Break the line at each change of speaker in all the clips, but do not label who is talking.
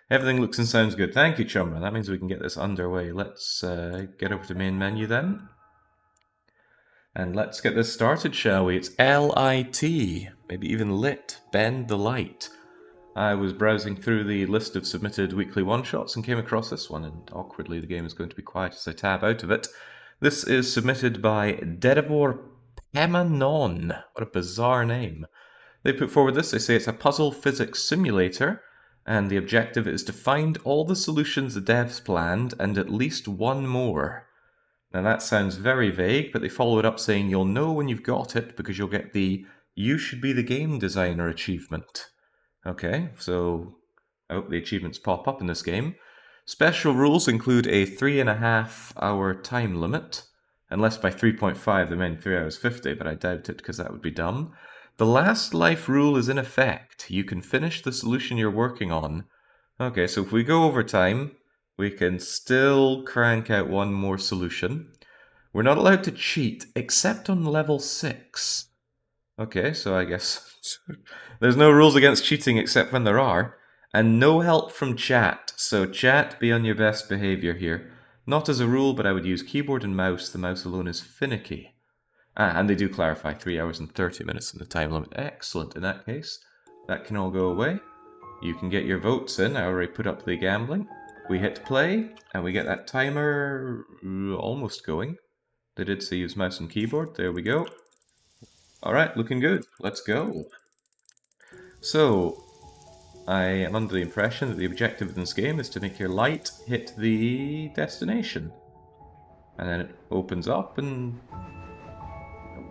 Everything looks and sounds good. Thank you, Chumra. That means we can get this underway. Let's get over to main menu then. And let's get this started, shall we? It's L-I-T, maybe even lit, Bend the Light. I was browsing through the list of submitted weekly one-shots and came across this one, and awkwardly the game is going to be quiet as I tab out of it. This is submitted by Dedivor Pemanon. What a bizarre name. They put forward this. They say it's a puzzle physics simulator, and the objective is to find all the solutions the devs planned and at least one more. Now that sounds very vague, but they follow it up saying you'll know when you've got it because you'll get the You Should Be the Game Designer achievement. Okay, so I hope the achievements pop up in this game. Special rules include a 3.5 hour time limit, unless by 3.5 they meant 3 hours 50, but I doubt it because that would be dumb. The last life rule is in effect. You can finish the solution you're working on. Okay, so if we go over time, we can still crank out one more solution. We're not allowed to cheat, except on level 6. Okay, so I guess there's no rules against cheating except when there are. And no help from chat, so chat, be on your best behavior here. Not as a rule, but I would use keyboard and mouse. The mouse alone is finicky. And they do clarify 3 hours and 30 minutes in the time limit. Excellent, in that case. That can all go away. You can get your votes in. I already put up the gambling. We hit play, and we get that timer almost going. They did say use mouse and keyboard. There we go. Alright, looking good. Let's go. So, I am under the impression that the objective of this game is to make your light hit the destination. And then it opens up and...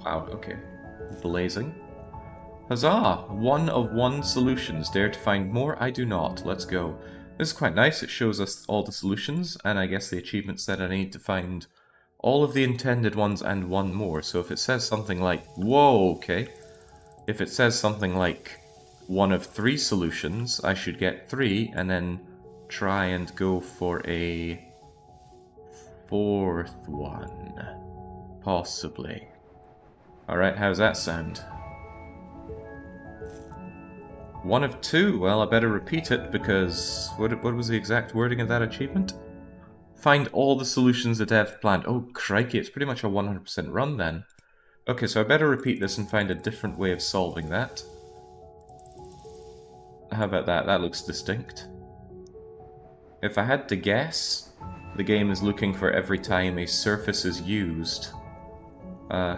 Wow, okay. Blazing. Huzzah! 1 of 1 solutions. Dare to find more? I do not. Let's go. This is quite nice. It shows us all the solutions, and I guess the achievement said I need to find all of the intended ones and one more. So if it says something like, whoa, okay. If it says something like 1 of 3 solutions, I should get 3 and then try and go for a 4th one. Possibly. Alright, how's that sound? 1 of 2? Well, I better repeat it because... What was the exact wording of that achievement? Find all the solutions the dev planned. Oh, crikey, it's pretty much a 100% run then. Okay, so I better repeat this and find a different way of solving that. How about that? That looks distinct. If I had to guess, the game is looking for every time a surface is used.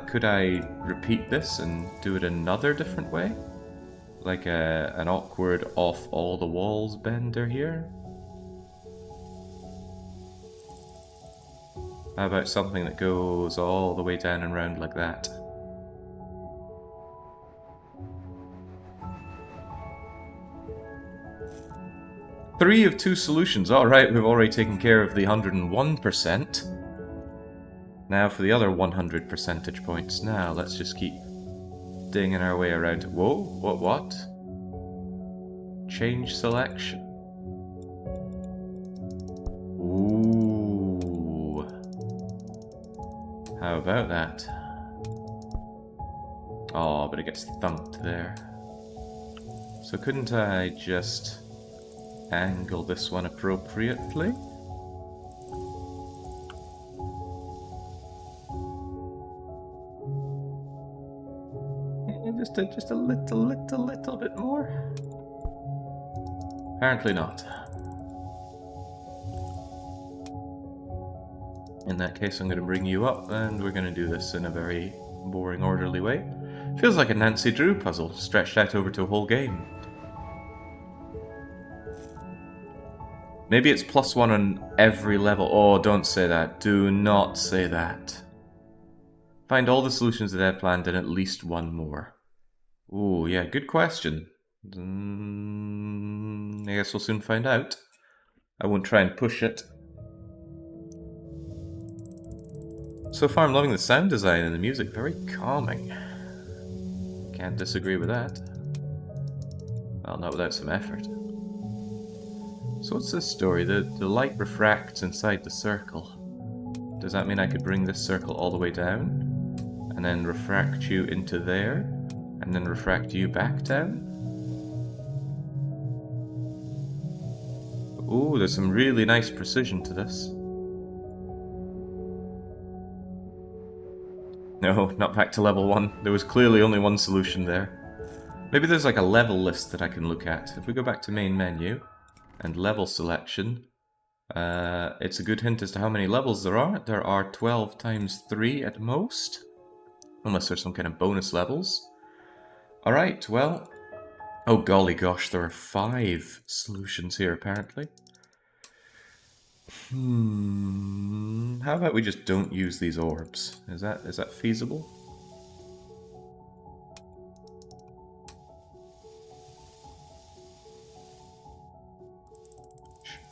Could I repeat this and do it another different way? Like an awkward off all the walls bender here? How about something that goes all the way down and round like that? Three of 2 solutions. Alright, we've already taken care of the 101%. Now for the other 100 percentage points. Now, let's just keep dinging our way around. Whoa, what? Change selection. Ooh. How about that? Oh, but it gets thumped there. So couldn't I just angle this one appropriately? Just a little bit more? Apparently not. In that case, I'm going to bring you up, and we're going to do this in a very boring, orderly way. Feels like a Nancy Drew puzzle, stretched out over to a whole game. Maybe it's +1 on every level. Oh, don't say that. Do not say that. Find all the solutions that I planned and at least one more. Ooh, yeah, good question. I guess we'll soon find out. I won't try and push it. So far I'm loving the sound design and the music, very calming. Can't disagree with that. Well, not without some effort. So what's this story? The light refracts inside the circle. Does that mean I could bring this circle all the way down? And then refract you into there? And then refract you back down? Ooh, there's some really nice precision to this. No, not back to level 1. There was clearly only one solution there. Maybe there's like a level list that I can look at. If we go back to main menu and level selection, it's a good hint as to how many levels there are. There are 12 times 3 at most, unless there's some kind of bonus levels. Alright, well... Oh golly gosh, there are 5 solutions here apparently. How about we just don't use these orbs? Is that feasible?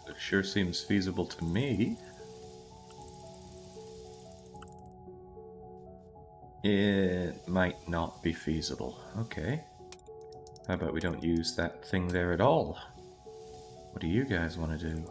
It sure seems feasible to me. It might not be feasible. Okay. How about we don't use that thing there at all? What do you guys want to do?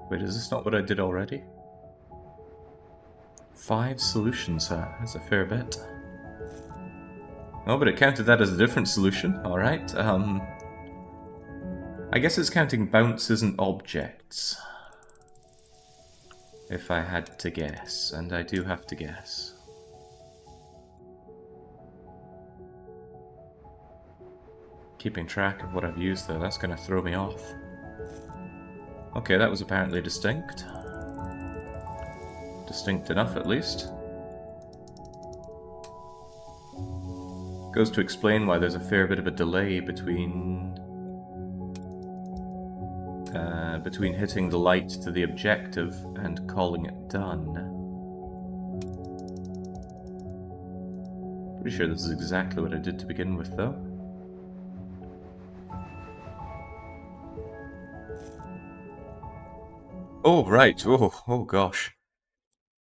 Wait, is this not what I did already? 5 solutions, huh? That's a fair bit. Oh, but it counted that as a different solution. Alright, I guess it's counting bounces and objects. If I had to guess, and I do have to guess. Keeping track of what I've used though, that's gonna throw me off. Okay, that was apparently distinct. Distinct enough, at least. Goes to explain why there's a fair bit of a delay between hitting the light to the objective and calling it done. Pretty sure this is exactly what I did to begin with, though. Oh, right. Oh gosh.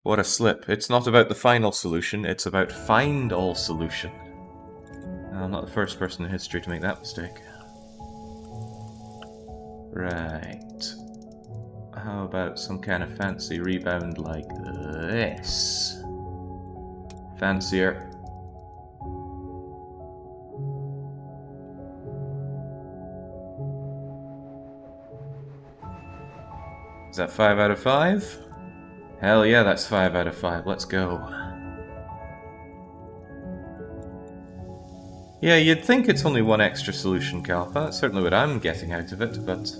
What a slip. It's not about the final solution, it's about find all solution. I'm not the first person in history to make that mistake. Right. How about some kind of fancy rebound like this? Fancier. Is that 5 out of 5? Hell yeah, that's 5 out of 5. Let's go. Yeah, you'd think it's only one extra solution, Kalpa. That's certainly what I'm getting out of it, but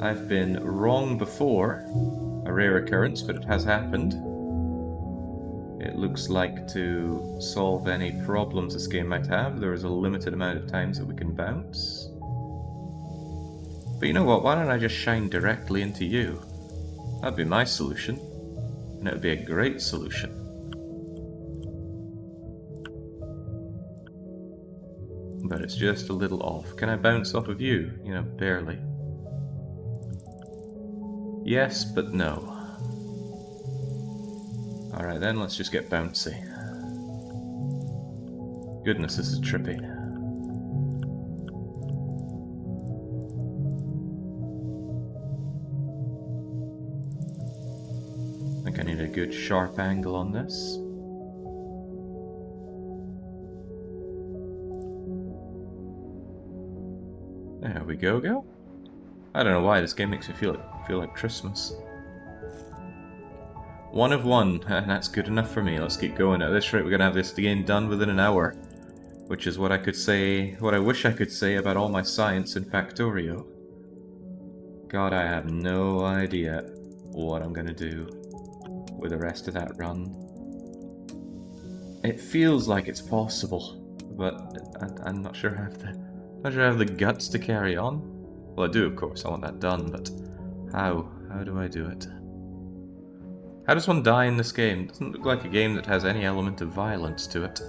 I've been wrong before. A rare occurrence, but it has happened. It looks like to solve any problems this game might have, there is a limited amount of times that we can bounce. But you know what, why don't I just shine directly into you? That'd be my solution. And it would be a great solution. But it's just a little off. Can I bounce off of you? You know, barely. Yes, but no. Alright then, let's just get bouncy. Goodness, this is trippy. I think I need a good sharp angle on this. There we go. I don't know why this game makes me feel like Christmas. 1 of 1, and that's good enough for me. Let's keep going. At this rate, we're gonna have this game done within an hour, which is what I could say, what I wish I could say about all my science in Factorio. God, I have no idea what I'm gonna do with the rest of that run. It feels like it's possible, but I'm not sure I have the guts to carry on. Well, I do, of course. I want that done, but how? How do I do it? How does one die in this game? It doesn't look like a game that has any element of violence to it.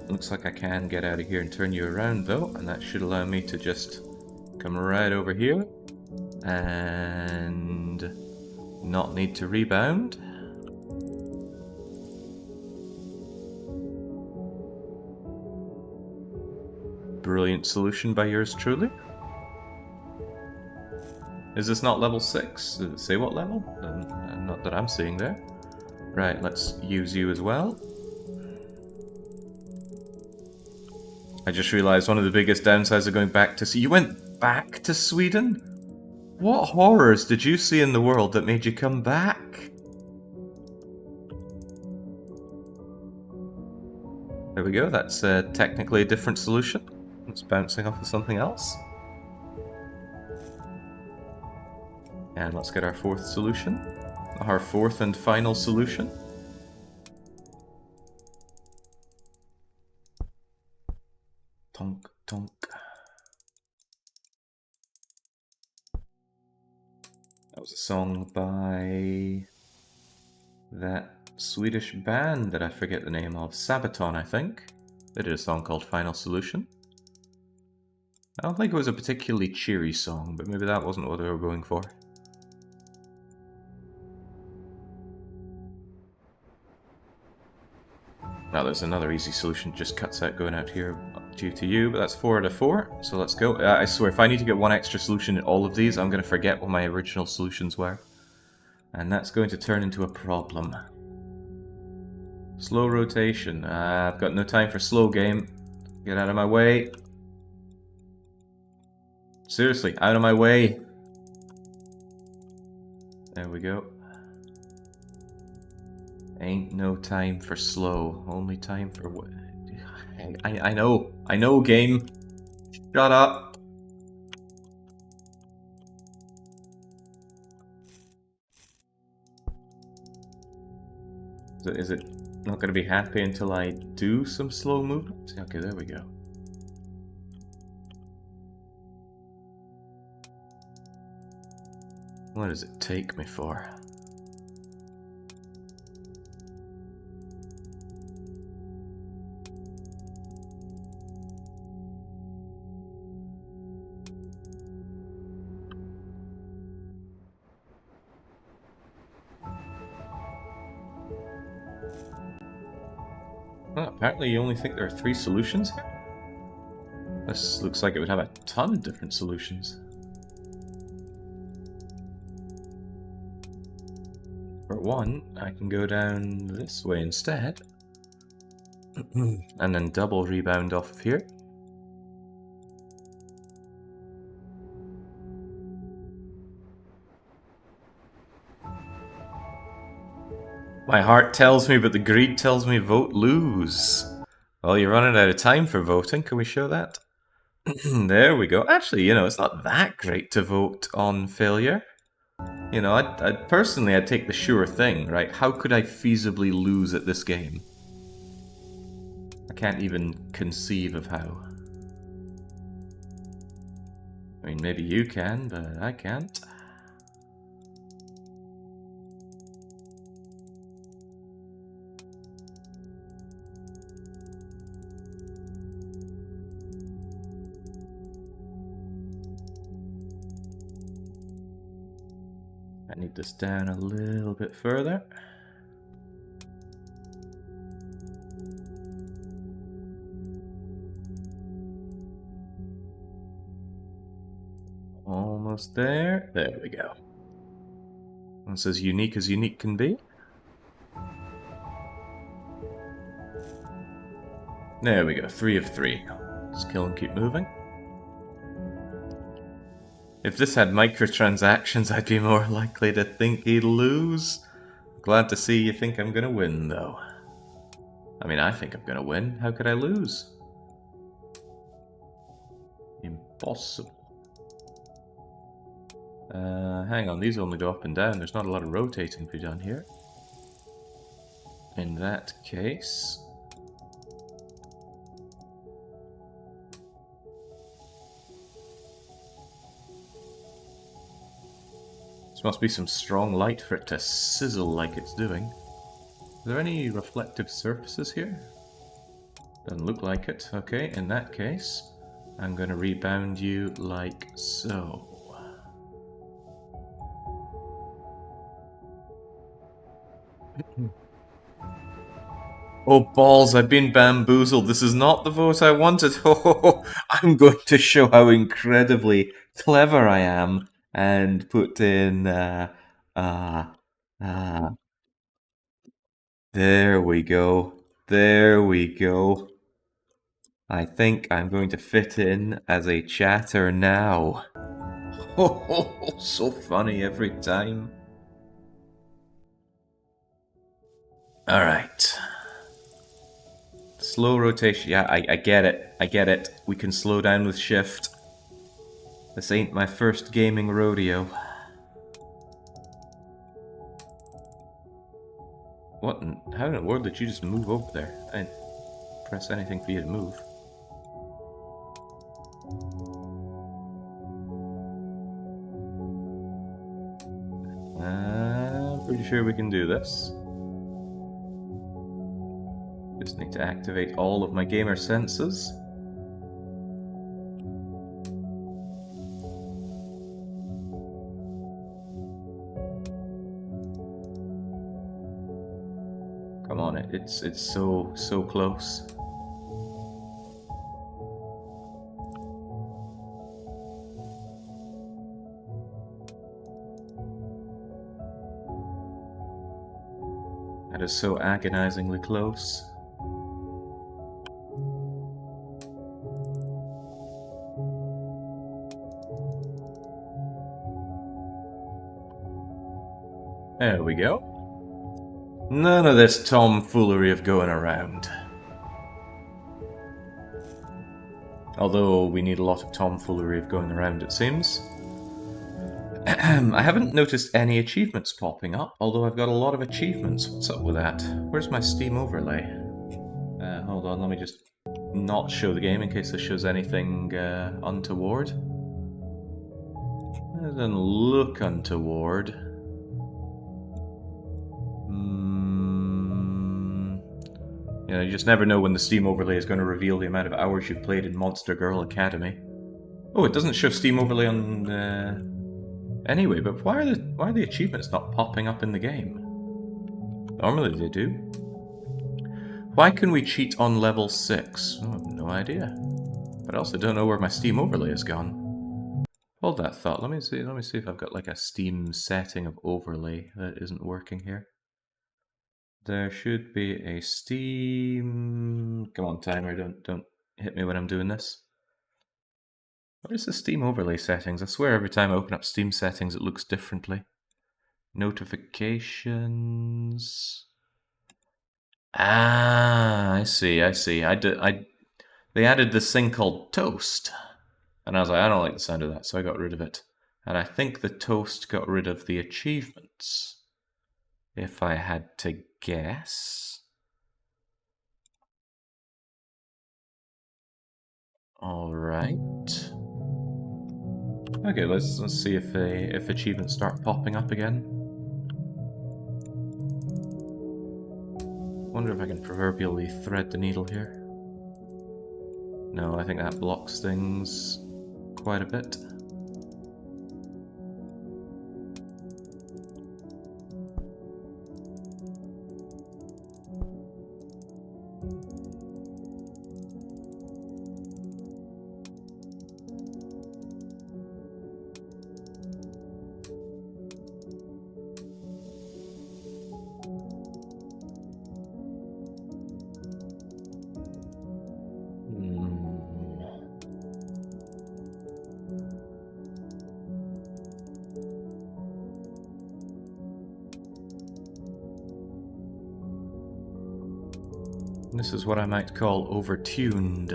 Looks like I can get out of here and turn you around, though, and that should allow me to just Come right over here. And not need to rebound. Brilliant solution by yours truly. Is this not level 6? Does it say what level? Not that I'm seeing there. Right, let's use you as well. I just realized one of the biggest downsides of going back to... You went back to Sweden? What horrors did you see in the world that made you come back? There we go, that's technically a different solution. It's bouncing off of something else. And let's get our fourth solution. Our fourth and final solution. Tonk, tonk. That was a song by that Swedish band that I forget the name of. Sabaton, I think. They did a song called Final Solution. I don't think it was a particularly cheery song, but maybe that wasn't what they were going for. Now there's another easy solution, just cuts out going out here due to you, but that's 4 out of 4, so let's go. I swear, if I need to get one extra solution in all of these, I'm going to forget what my original solutions were. And that's going to turn into a problem. Slow rotation. I've got no time for slow game. Get out of my way. Seriously, out of my way. There we go. Ain't no time for slow. Only time for what? I know, game. Shut up. Is it not going to be happy until I do some slow movement? Okay, there we go. What does it take me for? Well, apparently you only think there are 3 solutions here? This looks like it would have a ton of different solutions. For one, I can go down this way instead. And then double rebound off of here. My heart tells me, but the greed tells me vote lose. Well, you're running out of time for voting. Can we show that? There we go. Actually, you know, it's not that great to vote on failure. You know, I'd personally, I'd take the sure thing, right? How could I feasibly lose at this game? I can't even conceive of how. I mean, maybe you can, but I can't. I need this down a little bit further. Almost there. There we go. That's as unique can be. There we go, 3 of 3. Just kill and keep moving. If this had microtransactions, I'd be more likely to think he'd lose. Glad to see you think I'm gonna win, though. I mean, I think I'm gonna win. How could I lose? Impossible. Hang on, these only go up and down. There's not a lot of rotating to be done here. In that case... This must be some strong light for it to sizzle like it's doing. Are there any reflective surfaces here? Doesn't look like it. Okay, in that case, I'm going to rebound you like so. Oh balls, I've been bamboozled. This is not the vote I wanted. Oh, I'm going to show how incredibly clever I am and put in, there we go. There we go. I think I'm going to fit in as a chatter now. Oh, so funny every time. Alright. Slow rotation. Yeah, I get it. I get it. We can slow down with shift. This ain't my first gaming rodeo. What? How in the world did you just move over there? I didn't press anything for you to move. Pretty sure we can do this. Just need to activate all of my gamer senses. Come on, it's so close. That is so agonizingly close. There we go. None of this tomfoolery of going around. Although we need a lot of tomfoolery of going around, it seems. I haven't noticed any achievements popping up, although I've got a lot of achievements. What's up with that? Where's my Steam overlay? Hold on, let me just not show the game in case this shows anything untoward. It doesn't look untoward. You know, you just never know when the Steam overlay is going to reveal the amount of hours you've played in Monster Girl Academy. Oh, it doesn't show Steam overlay on anyway, but why are the achievements not popping up in the game? Normally they do. Why can we cheat on level 6? Oh, I have no idea. But I also don't know where my Steam overlay has gone. Hold that thought. Let me see if I've got like a Steam setting of overlay that isn't working here. There should be a Steam... Come on, timer, don't hit me when I'm doing this. Where's the Steam overlay settings? I swear every time I open up Steam settings it looks differently. Notifications... Ah, I see. They added this thing called Toast. And I was like, I don't like the sound of that, so I got rid of it. And I think the Toast got rid of the achievements. If I had to guess. Alright. Okay, let's see if achievements start popping up again. Wonder if I can proverbially thread the needle here. No, I think that blocks things quite a bit. This is what I might call overtuned.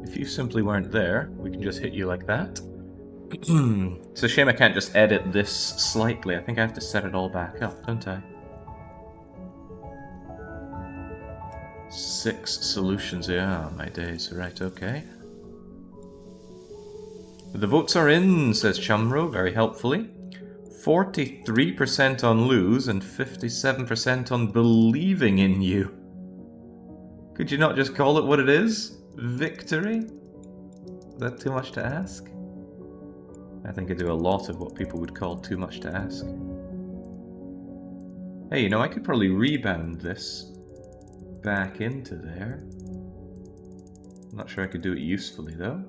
If you simply weren't there, we can just hit you like that. It's a shame I can't just edit this slightly. I think I have to set it all back up, don't I? 6 solutions, yeah, my days. Right, okay. The votes are in, says Chumro, very helpfully. 43% on lose and 57% on believing in you. Could you not just call it what it is? Victory? Is that too much to ask? I think I do a lot of what people would call too much to ask. Hey, you know, I could probably rebound this back into there. I'm not sure I could do it usefully, though.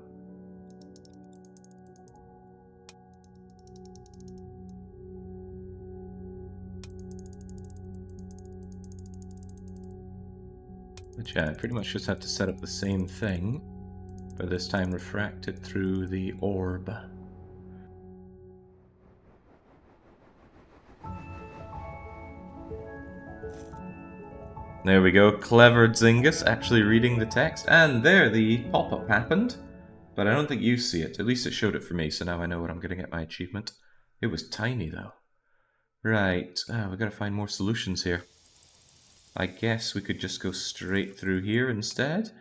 Which I pretty much just have to set up the same thing, but this time refract it through the orb. There we go, clever Zingus actually reading the text, and there the pop-up happened, but I don't think you see it. At least it showed it for me, so now I know what I'm going to get my achievement. It was tiny though. Right, we gotta find more solutions here. I guess we could just go straight through here instead.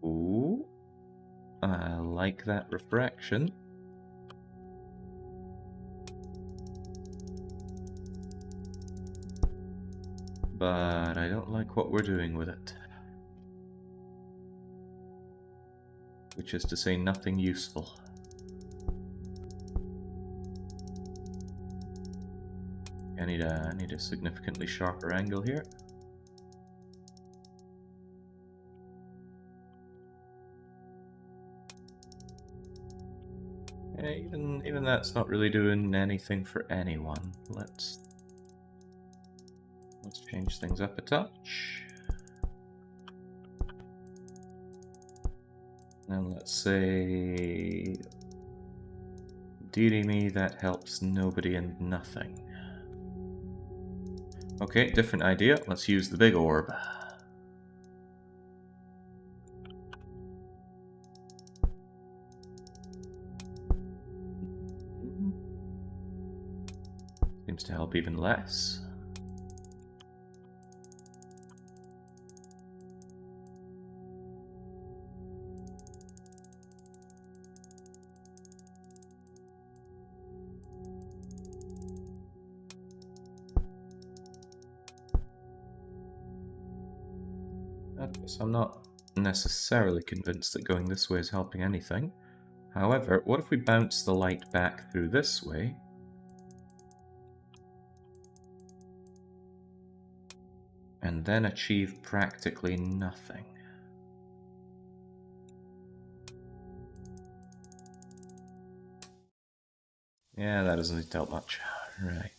Ooh, I like that refraction. But I don't like what we're doing with it. Which is to say nothing useful. I need a significantly sharper angle here. Yeah, even that's not really doing anything for anyone. Let's change things up a touch. And let's say dealing me, that helps nobody and nothing. Okay, different idea. Let's use the big orb. Seems to help even less. So I'm not necessarily convinced that going this way is helping anything. However, what if we bounce the light back through this way? And then achieve practically nothing. Yeah, that doesn't help much. Right.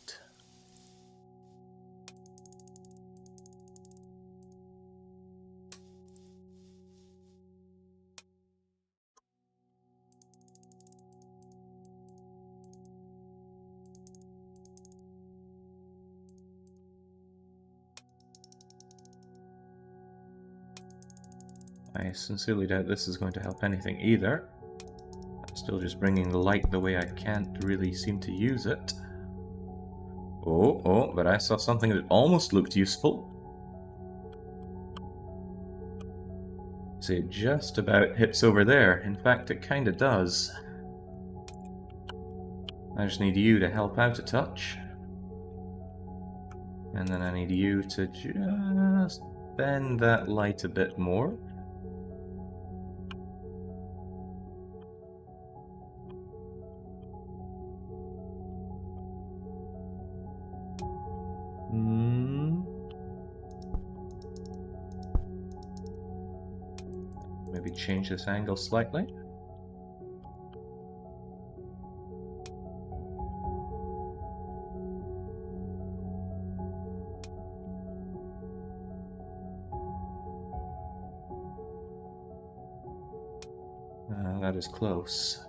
I sincerely doubt this is going to help anything either. I'm still just bringing the light the way I can't really seem to use it. Oh, but I saw something that almost looked useful. See, it just about hits over there. In fact, it kind of does. I just need you to help out a touch. And then I need you to just bend that light a bit more. Maybe change this angle slightly. That is close.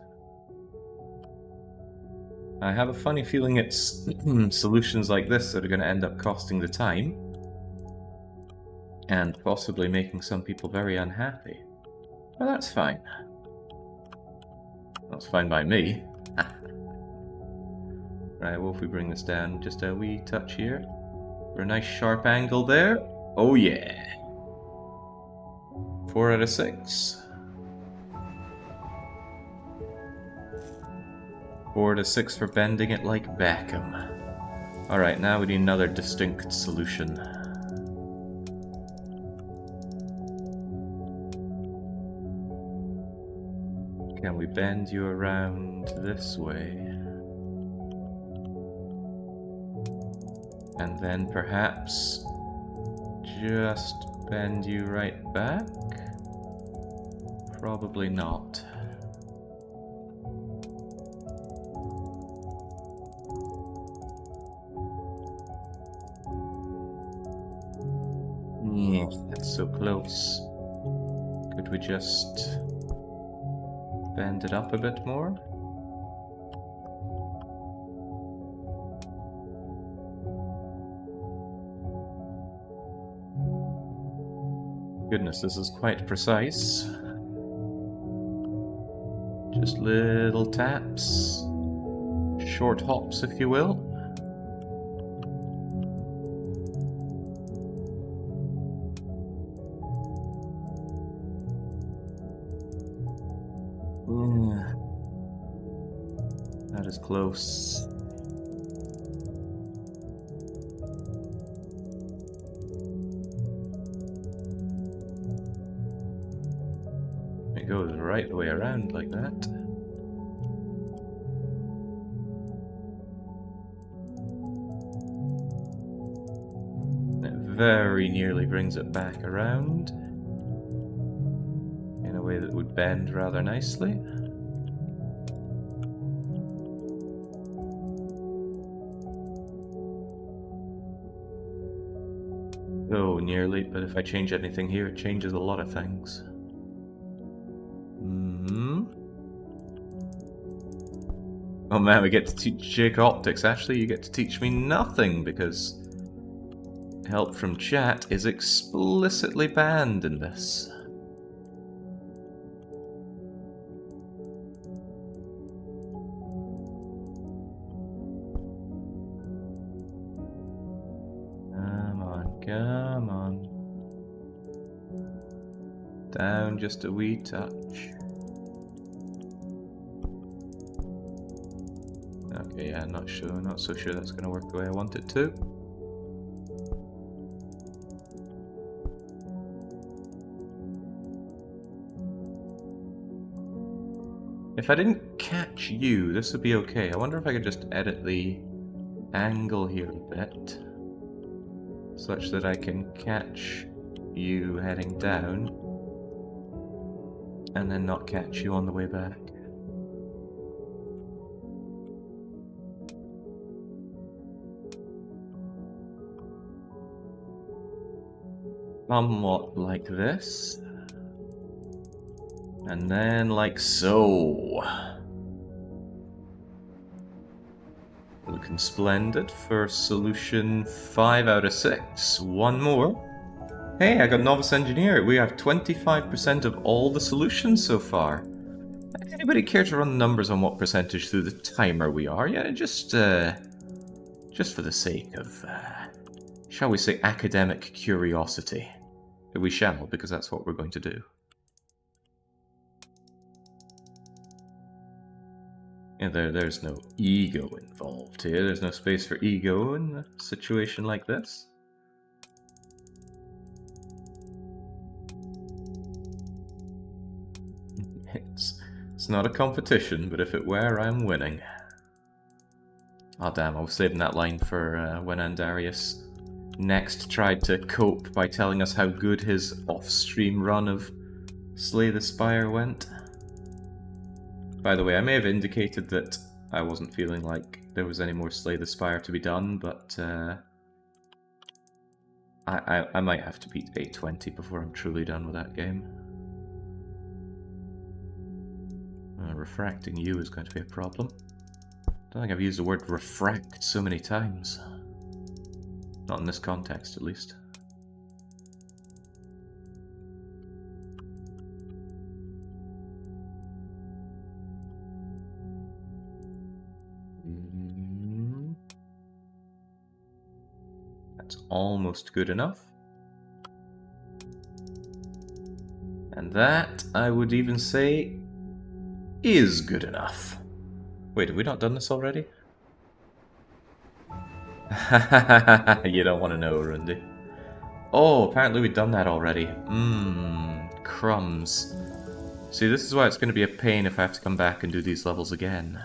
I have a funny feeling it's solutions like this that are going to end up costing the time and possibly making some people very unhappy. But that's fine. That's fine by me. Right, well, if we bring this down just a wee touch here, for a nice sharp angle there. Oh yeah! 4 out of 6. 4 out of 6 for bending it like Beckham. Alright, now we need another distinct solution. Can we bend you around this way? And then perhaps just bend you right back? Probably not. Yeah, that's so close. Could we just bend it up a bit more? Goodness, this is quite precise. Just little taps. Short hops, if you will. That is close. It goes right the way around like that. It very nearly brings it back around in a way that would bend rather nicely. Oh, nearly, but if I change anything here, it changes a lot of things. Oh man, we get to teach Jake optics. Actually, you get to teach me nothing because help from chat is explicitly banned in this. Come on. Down just a wee touch. Okay, yeah, not so sure that's gonna work the way I want it to. If I didn't catch you, this would be okay. I wonder if I could just edit the angle here a bit, such that I can catch you heading down, and then not catch you on the way back. Somewhat like this. And then like so. Looking splendid for solution 5 out of 6. One more. Hey, I got Novice Engineer. We have 25% of all the solutions so far. Anybody care to run the numbers on what percentage through the timer we are? Yeah, just for the sake of, shall we say, academic curiosity. We shall, because that's what we're going to do. Yeah, there's no ego involved here. There's no space for ego in a situation like this. It's not a competition, but if it were, I'm winning. Oh damn, I was saving that line for when Andarius next tried to cope by telling us how good his off-stream run of Slay the Spire went. By the way, I may have indicated that I wasn't feeling like there was any more Slay the Spire to be done, but I might have to beat 820 before I'm truly done with that game. Refracting you is going to be a problem. I don't think I've used the word refract so many times. Not in this context, at least. That's almost good enough. And that, I would even say, is good enough. Wait, have we not done this already? You don't want to know, Rundi. Oh, apparently we've done that already. Crumbs. See, this is why it's going to be a pain if I have to come back and do these levels again.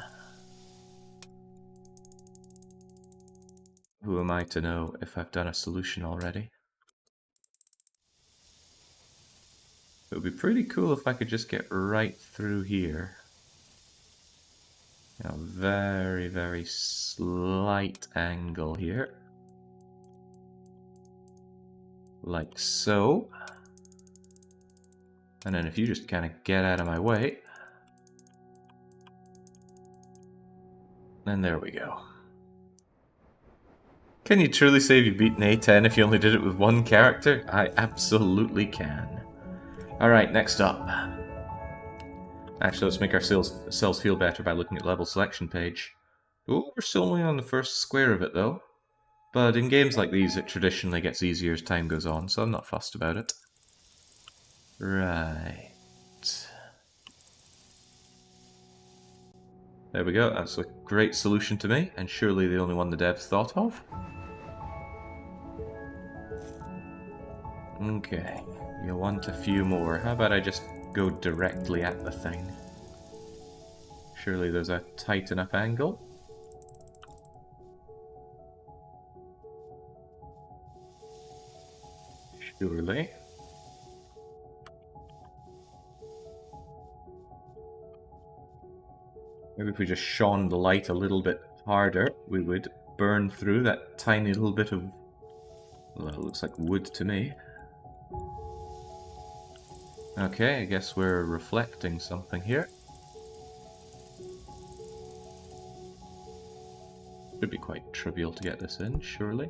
Who am I to know if I've done a solution already? It would be pretty cool if I could just get right through here. A very, very slight angle here. Like so. And then if you just kind of get out of my way. And there we go. Can you truly say you've beaten A10 if you only did it with one character? I absolutely can. Alright, next up. Actually, let's make ourselves feel better by looking at the level selection page. Oh, we're still only on the first square of it, though. But in games like these, it traditionally gets easier as time goes on, so I'm not fussed about it. Right. There we go, that's a great solution to me, and surely the only one the devs thought of. Okay, you'll want a few more. How about I just go directly at the thing? Surely there's a tight enough angle. Surely. Maybe if we just shone the light a little bit harder, we would burn through that tiny little bit of... well, it looks like wood to me. Okay, I guess we're reflecting something here. Should be quite trivial to get this in, surely.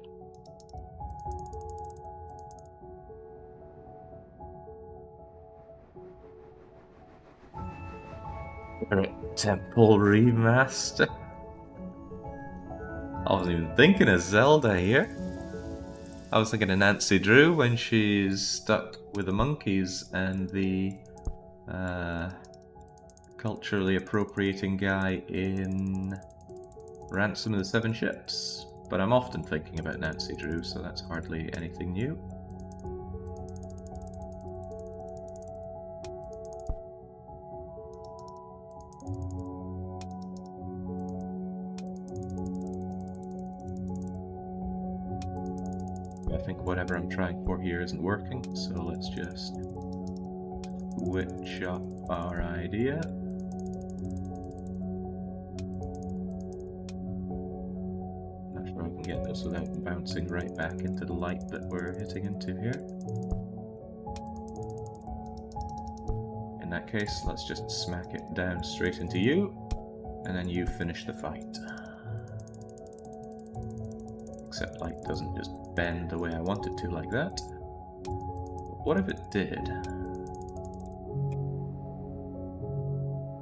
Alright, Temple Remaster. I wasn't even thinking of Zelda here. I was thinking of Nancy Drew when she's stuck with the monkeys and the culturally appropriating guy in Ransom of the Seven Ships. But I'm often thinking about Nancy Drew, so that's hardly anything new. I think whatever I'm trying for here isn't working, so let's just switch up our idea. Not sure I can get this without bouncing right back into the light that we're hitting into here. In that case, let's just smack it down straight into you, and then you finish the fight. Except light doesn't just bend the way I want it to like that. What if it did?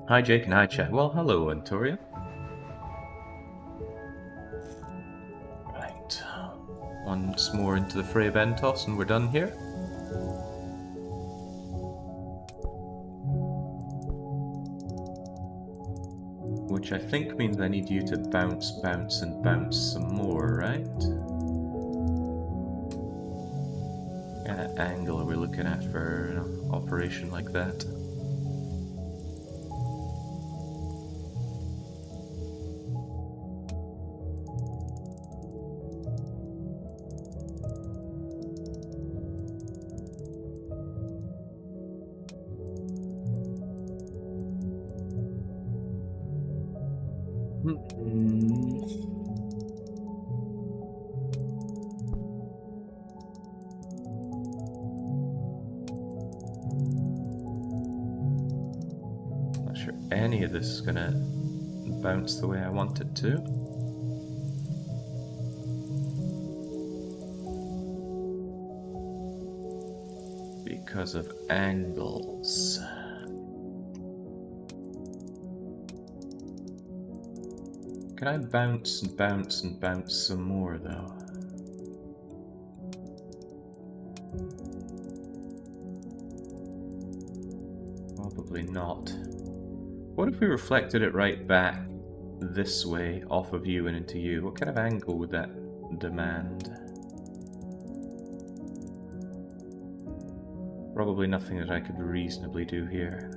Hi Jake and hi Chad. Well, hello Antoria. Right. Once more into the Fray Bentos and we're done here. Which I think means I need you to bounce, bounce, and bounce some more, right? What kind of angle are we looking at for an operation like that? Not sure any of this is gonna bounce the way I want it to. Because of angles. Can I bounce and bounce and bounce some more, though? Probably not. What if we reflected it right back this way, off of you and into you? What kind of angle would that demand? Probably nothing that I could reasonably do here.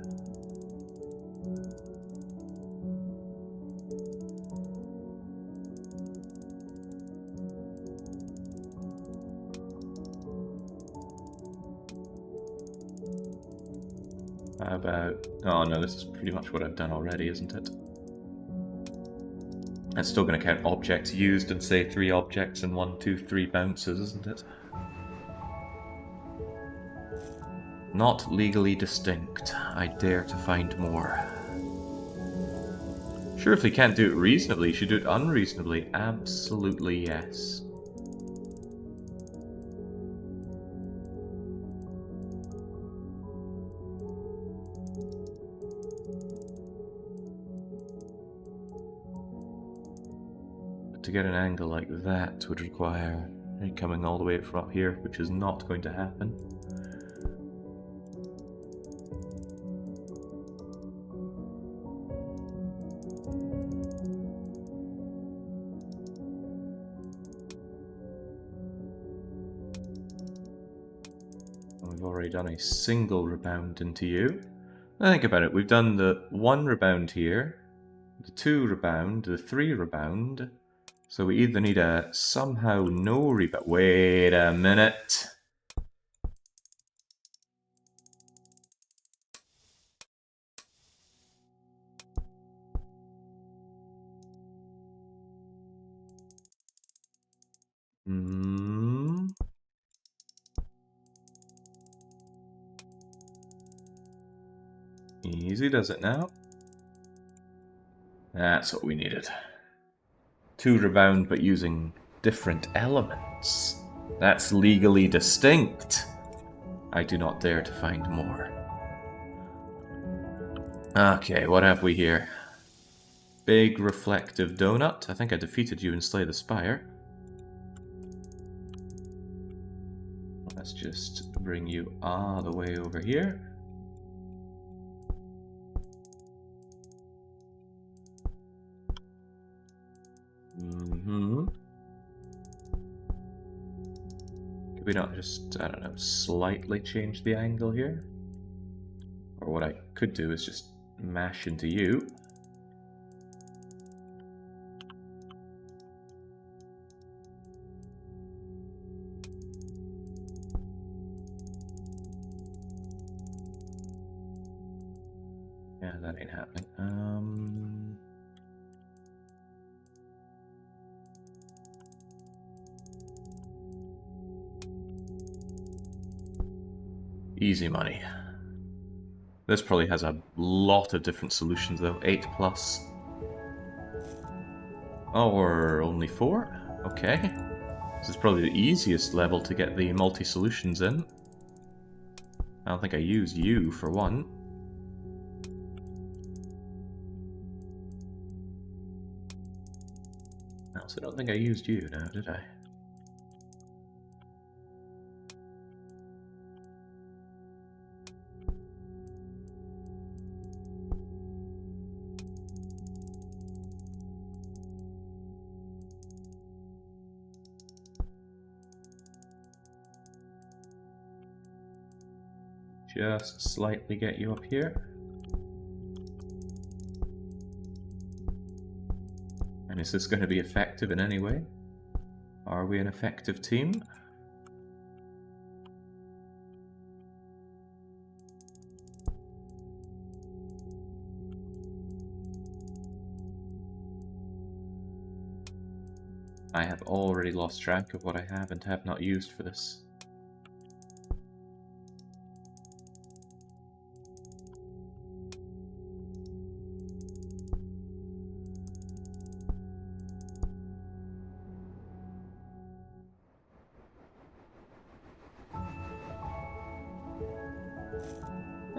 How about... Oh no, this is pretty much what I've done already, isn't it? That's still going to count objects used and say 3 objects and 1, 2, 3 bounces, isn't it? Not legally distinct. I dare to find more. Sure, if they can't do it reasonably, you should do it unreasonably. Absolutely yes. But to get an angle like that would require coming all the way from up here, which is not going to happen. We've already done a single rebound into you. Now think about it, we've done the 1 rebound here, the 2 rebound, the 3 rebound, so we either need a somehow no rebound. Wait a minute. Easy does it now. That's what we needed. 2 rebound, but using different elements. That's legally distinct. I do not dare to find more. Okay, what have we here? Big reflective donut. I think I defeated you in Slay the Spire. Let's just bring you all the way over here. Could we not just, I don't know, slightly change the angle here? Or what I could do is just mash into you. Yeah, that ain't happening. Easy money. This probably has a lot of different solutions though. 8+. Oh, or only 4? Okay. This is probably the easiest level to get the multi-solutions in. I don't think I used you for one. I also don't think I used you now, did I? Just slightly get you up here. And is this going to be effective in any way? Are we an effective team? I have already lost track of what I have and have not used for this.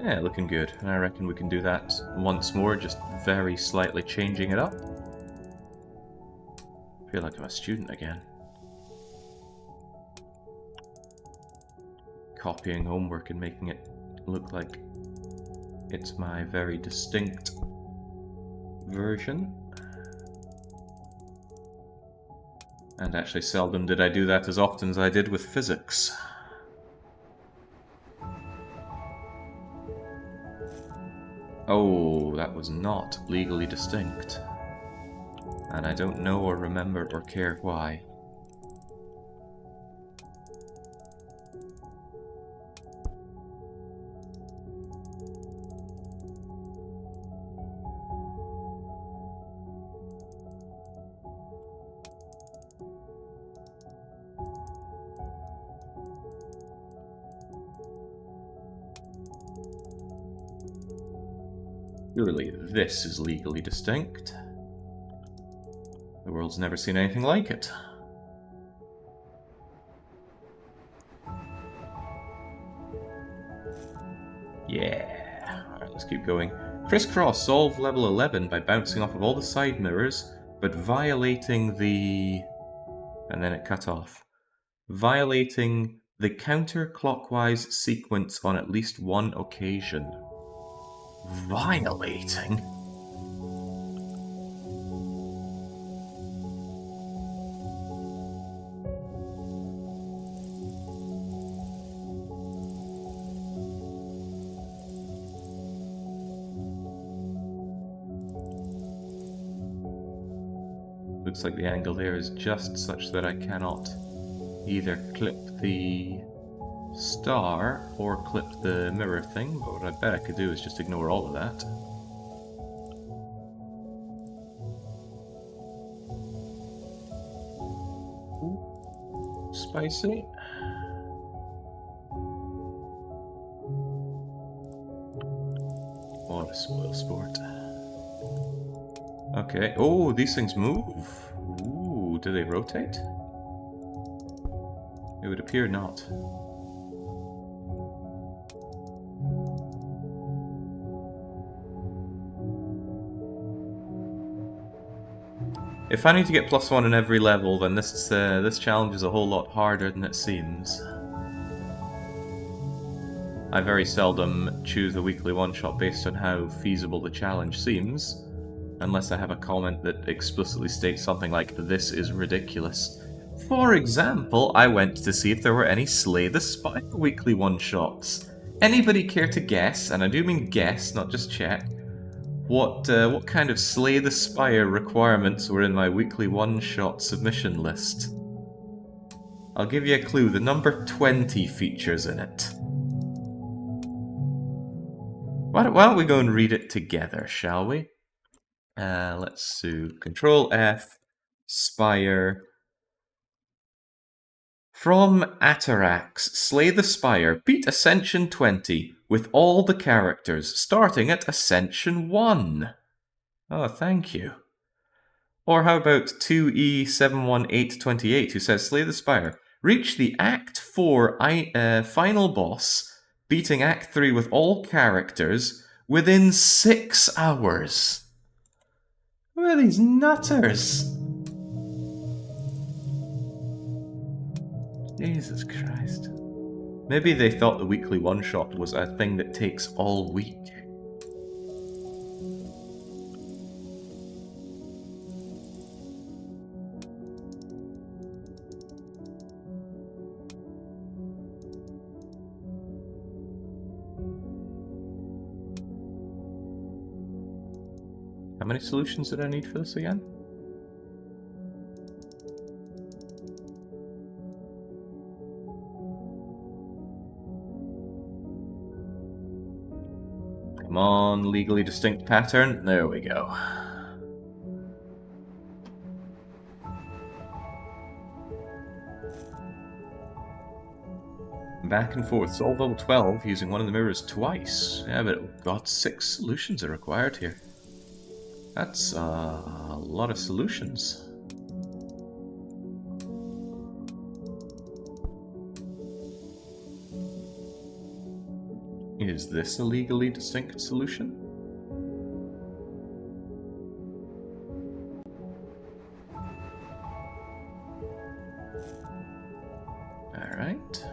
Yeah, looking good. And I reckon we can do that once more, just very slightly changing it up. I feel like I'm a student again. copying homework and making it look like it's my very distinct version. And actually seldom did I do that as often as I did with physics. Oh, that was not legally distinct. And I don't know or remember or care why. Surely this is legally distinct. The world's never seen anything like it. Yeah. Alright, let's keep going. Crisscross, solve level 11 by bouncing off of all the side mirrors, but violating the... and then it cut off. Violating the counterclockwise sequence on at least one occasion. Violating? Looks like the angle there is just such that I cannot either clip the star or clip the mirror thing, but what I bet I could do is just ignore all of that. Ooh, spicy. What a spoil sport. Okay. Oh, these things move. Ooh, do they rotate? It would appear not. If I need to get +1 in every level, then this challenge is a whole lot harder than it seems. I very seldom choose a weekly one-shot based on how feasible the challenge seems, unless I have a comment that explicitly states something like, "This is ridiculous." For example, I went to see if there were any Slay the Spire weekly one-shots. Anybody care to guess, and I do mean guess, not just check, what kind of Slay the Spire requirements were in my weekly one-shot submission list? I'll give you a clue, the number 20 features in it. Why don't we go and read it together, shall we? Let's do Control F, Spire. From Atarax, Slay the Spire, beat Ascension 20 with all the characters, starting at Ascension 1. Oh, thank you. Or how about 2E71828, who says, Slay the Spire, reach the Act 4 final boss, beating Act 3 with all characters within 6 hours. Who are these nutters? Jesus Christ. Maybe they thought the weekly one-shot was a thing that takes all week. How many solutions did I need for this again? Come on, legally distinct pattern. There we go. Back and forth. Solve level 12 using one of the mirrors twice. Yeah, but got 6 solutions are required here. That's a lot of solutions. Is this a legally distinct solution? Alright.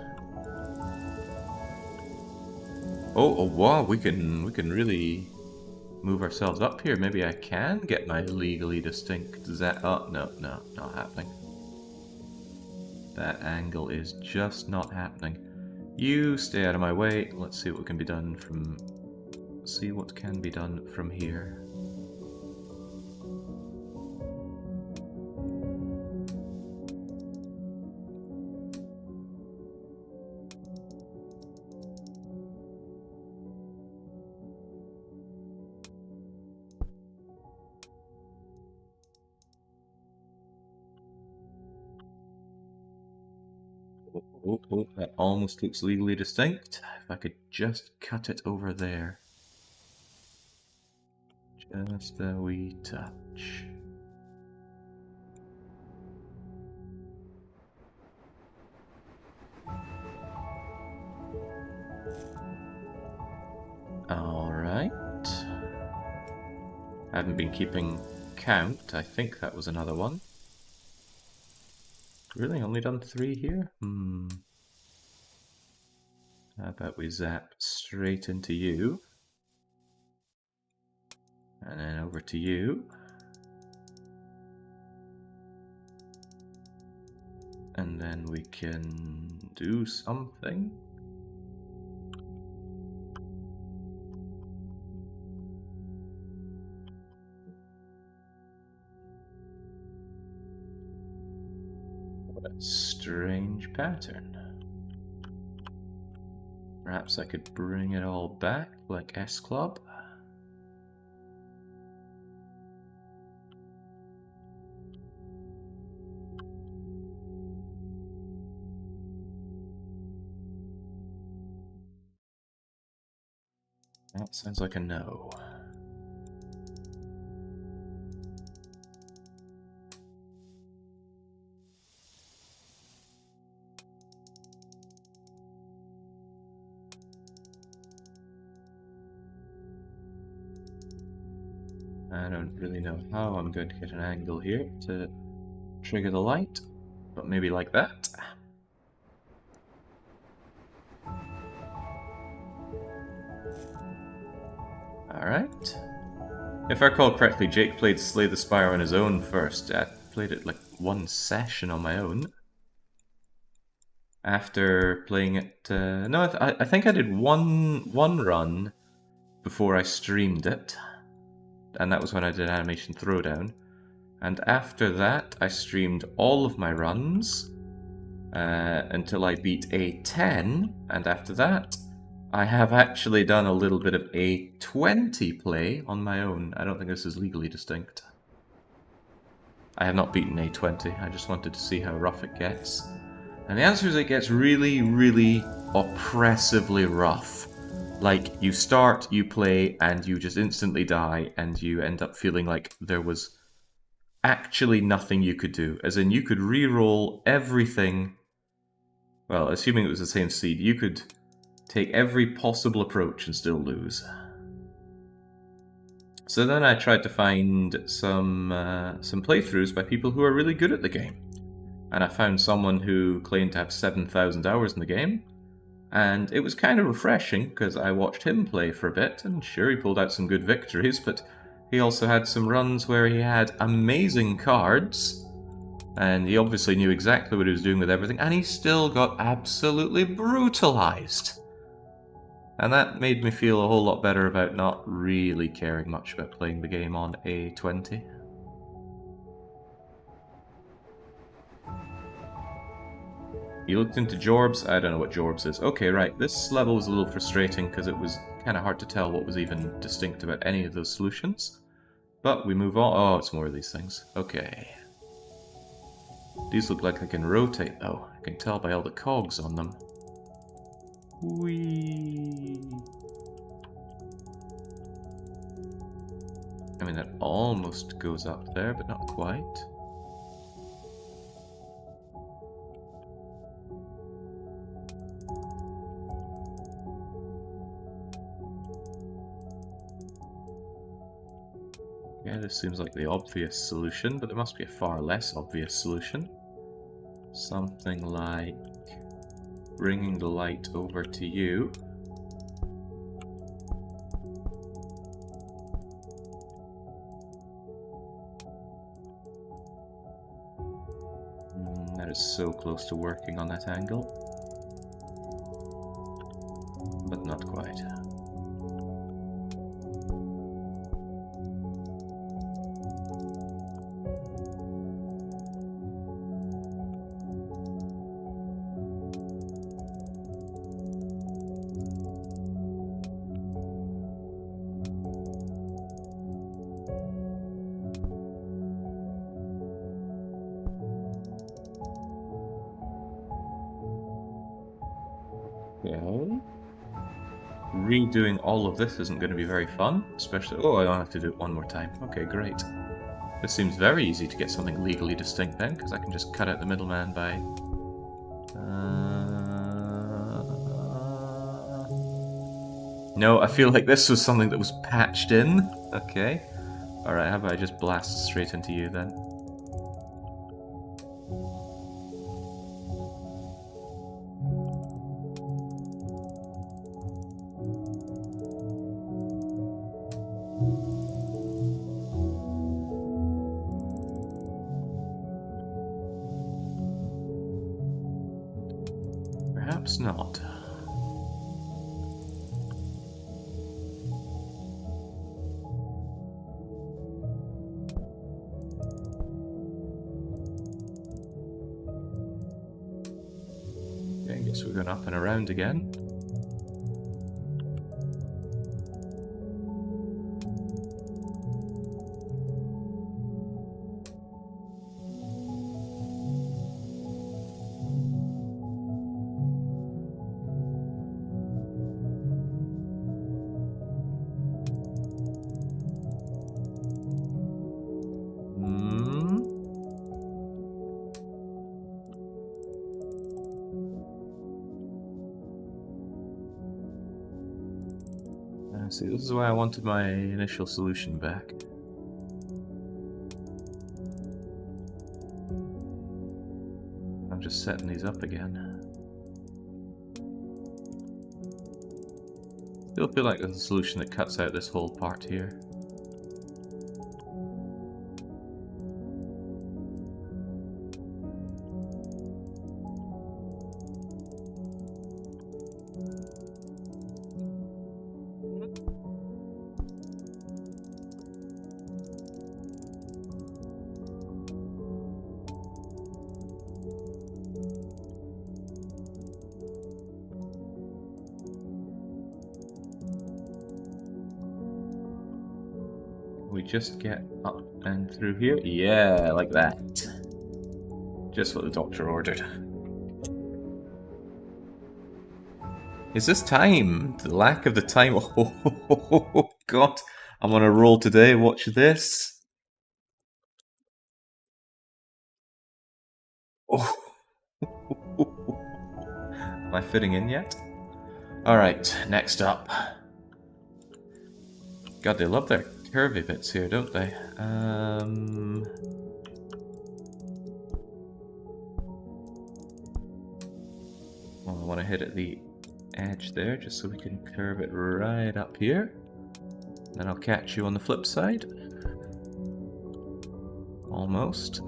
Oh, wow, we can really move ourselves up here. Maybe I can get my legally distinct Zap. Oh, no, not happening. That angle is just not happening. You stay out of my way. Let's see what can be done from... See what can be done from here. Oh, that almost looks legally distinct. If I could just cut it over there. Just a wee touch. Alright. I haven't been keeping count. I think that was another one. Really? Only done 3 here? How about we zap straight into you? And then over to you. And then we can do something. What a strange pattern. Perhaps I could bring it all back like S-Club. That sounds like a no. I don't really know how I'm going to get an angle here to trigger the light, but maybe like that. Alright. If I recall correctly, Jake played Slay the Spire on his own first. I played it like 1 session on my own. After playing it... no, I think I did one run before I streamed it. And that was when I did Animation Throwdown. And after that, I streamed all of my runs until I beat A10. And after that, I have actually done a little bit of A20 play on my own. I don't think this is legally distinct. I have not beaten A20. I just wanted to see how rough it gets. And the answer is it gets really, really oppressively rough. Like, you start, you play, and you just instantly die, and you end up feeling like there was actually nothing you could do. As in, you could re-roll everything. Well, assuming it was the same seed, you could take every possible approach and still lose. So then I tried to find some playthroughs by people who are really good at the game. And I found someone who claimed to have 7,000 hours in the game. And it was kind of refreshing, because I watched him play for a bit, and sure, he pulled out some good victories, but he also had some runs where he had amazing cards, and he obviously knew exactly what he was doing with everything, and he still got absolutely brutalized. And that made me feel a whole lot better about not really caring much about playing the game on A20. You looked into Jorbs? I don't know what Jorbs is. Okay, right. This level was a little frustrating because it was kind of hard to tell what was even distinct about any of those solutions. But we move on. Oh, it's more of these things. Okay. These look like they can rotate, though. I can tell by all the cogs on them. Whee! I mean, that almost goes up there, but not quite. Yeah, this seems like the obvious solution, but there must be a far less obvious solution. Something like bringing the light over to you. That is so close to working on that angle. But not quite. Okay. Redoing all of this isn't going to be very fun, especially... Oh, I don't have to do it one more time. Okay, great. This seems very easy to get something legally distinct then, because I can just cut out the middleman by... No, I feel like this was something that was patched in. Okay. Alright, how about I just blast straight into you then? Perhaps not. Okay, I guess we're going up and around again. See, this is why I wanted my initial solution back. I'm just setting these up again. Still feel like there's a solution that cuts out this whole part here. We just get up and through here? Yeah, like that. Just what the doctor ordered. Is this time? The lack of the time. Oh, God. I'm on a roll today. Watch this. Oh. Am I fitting in yet? Alright, next up. God, they love their curvy bits here, don't they? Well, I want to hit at the edge there, just so we can curve it right up here. Then I'll catch you on the flip side. Almost.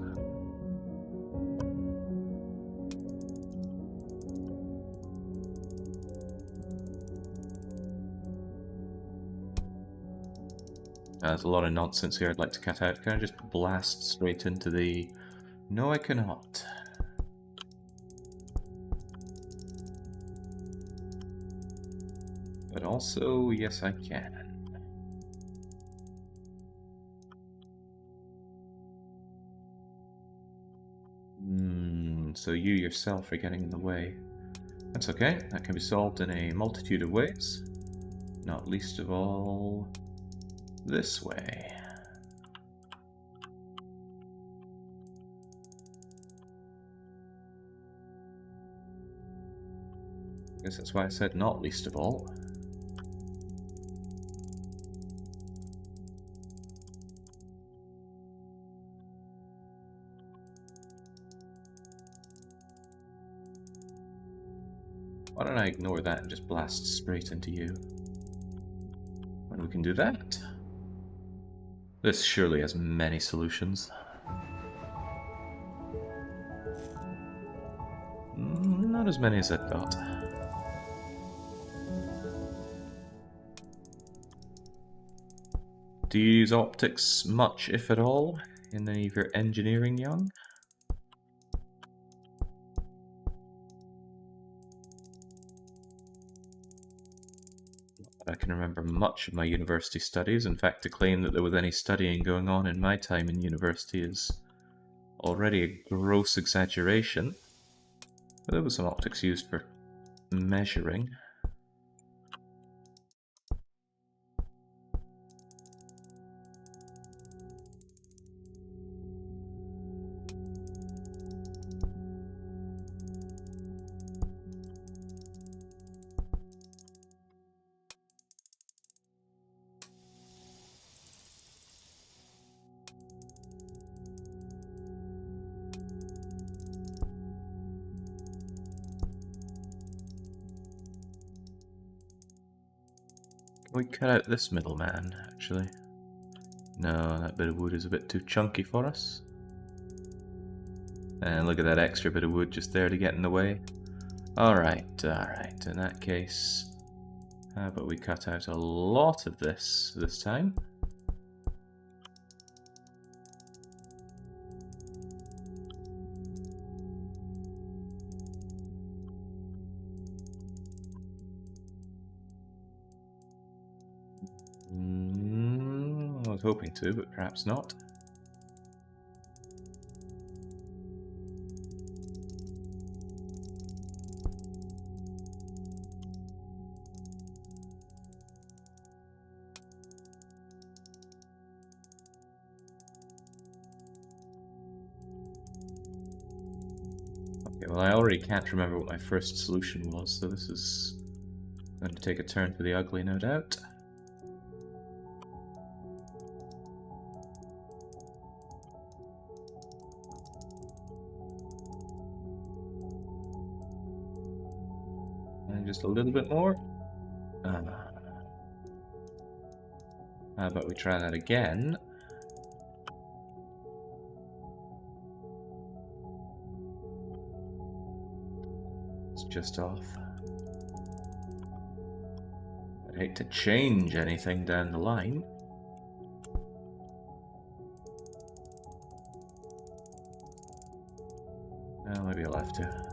There's a lot of nonsense here I'd like to cut out. Can I just blast straight into the... No, I cannot. But also, yes, I can. So you yourself are getting in the way. That's okay. That can be solved in a multitude of ways. Not least of all... this way. I guess that's why I said not least of all. Why don't I ignore that and just blast straight into you? When we can do that. This surely has many solutions. Not as many as I thought. Do you use optics much, if at all, in any of your engineering, Young? I can remember much of my university studies. In fact, to claim that there was any studying going on in my time in university is already a gross exaggeration. But there was some optics used for measuring. Can we cut out this middleman, actually? No, that bit of wood is a bit too chunky for us. And look at that extra bit of wood just there to get in the way. Alright, alright. In that case, how about we cut out a lot of this time? I was hoping to, but perhaps not. Okay, well, I already can't remember what my first solution was, so this is going to take a turn for the ugly, no doubt. And just a little bit more. How about we try that again? It's just off. I'd hate to change anything down the line. Well, maybe I'll have to.